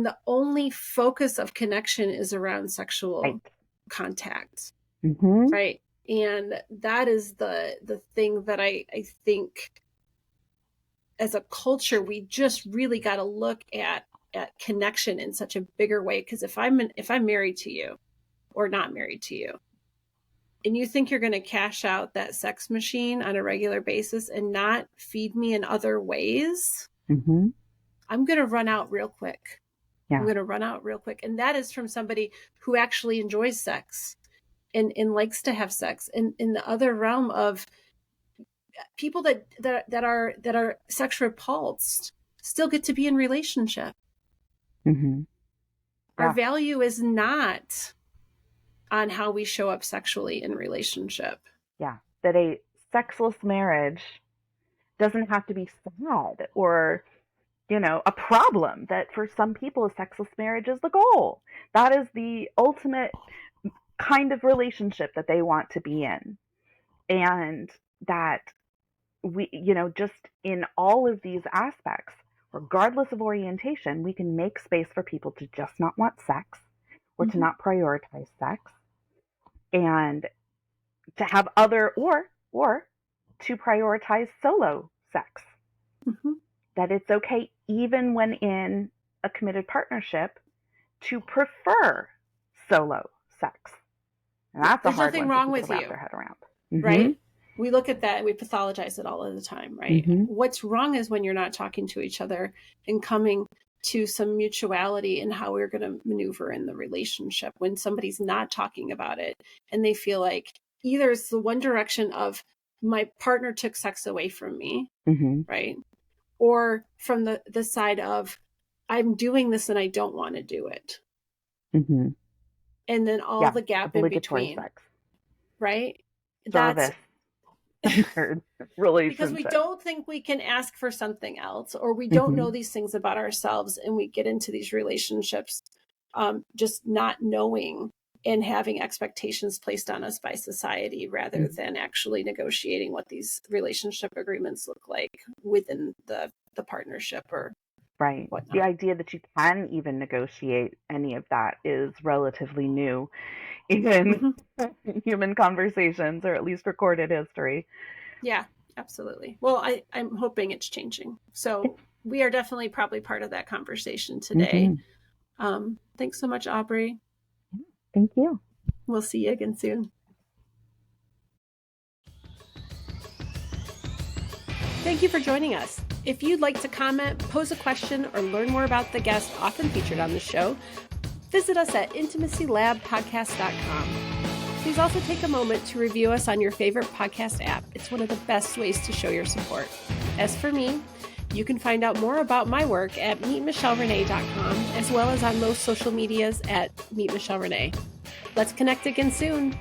the only focus of connection is around sexual Right. contact, Mm-hmm. right? And that is the thing that I think as a culture we just really got to look at connection in such a bigger way, because if I'm married to you or not married to you and you think you're going to cash out that sex machine on a regular basis and not feed me in other ways, Mm-hmm. I'm going to run out real quick. I'm Yeah. going to run out real quick. And that is from somebody who actually enjoys sex and likes to have sex. And in the other realm of people that are sex repulsed still get to be in relationship. Mm-hmm. Our Yeah. value is not on how we show up sexually in relationship. Yeah. that a sexless marriage doesn't have to be sad or, a problem, that for some people a sexless marriage is the goal. That is the ultimate kind of relationship that they want to be in. And that we, just in all of these aspects, regardless of orientation, we can make space for people to just not want sex or to not prioritize sex, and to have other or to prioritize solo sex. That it's okay, even when in a committed partnership, to prefer solo sex. And that's There's a hard nothing one wrong for with people to wrap you, their head around. right? We look at that and we pathologize it all of the time, right? What's wrong is when you're not talking to each other and coming to some mutuality in how we're going to maneuver in the relationship. When somebody's not talking about it and they feel like either it's the one direction of my partner took sex away from me, right? Or from the side of I'm doing this and I don't want to do it. And then all the gap in between, sex. Right? Service. Relationship. Because we don't think we can ask for something else, or we don't know these things about ourselves, and we get into these relationships just not knowing and having expectations placed on us by society rather than actually negotiating what these relationship agreements look like within the partnership or whatnot. The idea that you can even negotiate any of that is relatively new in human conversations, or at least recorded history. Yeah, absolutely. Well, I'm hoping it's changing. So we are definitely probably part of that conversation today. Thanks so much, Aubri. Thank you. We'll see you again soon. Thank you for joining us. If you'd like to comment, pose a question, or learn more about the guests often featured on the show, visit us at intimacylabpodcast.com. Please also take a moment to review us on your favorite podcast app. It's one of the best ways to show your support. As for me, you can find out more about my work at meetmichellerenee.com, as well as on most social medias at meetmichellerenee. Let's connect again soon.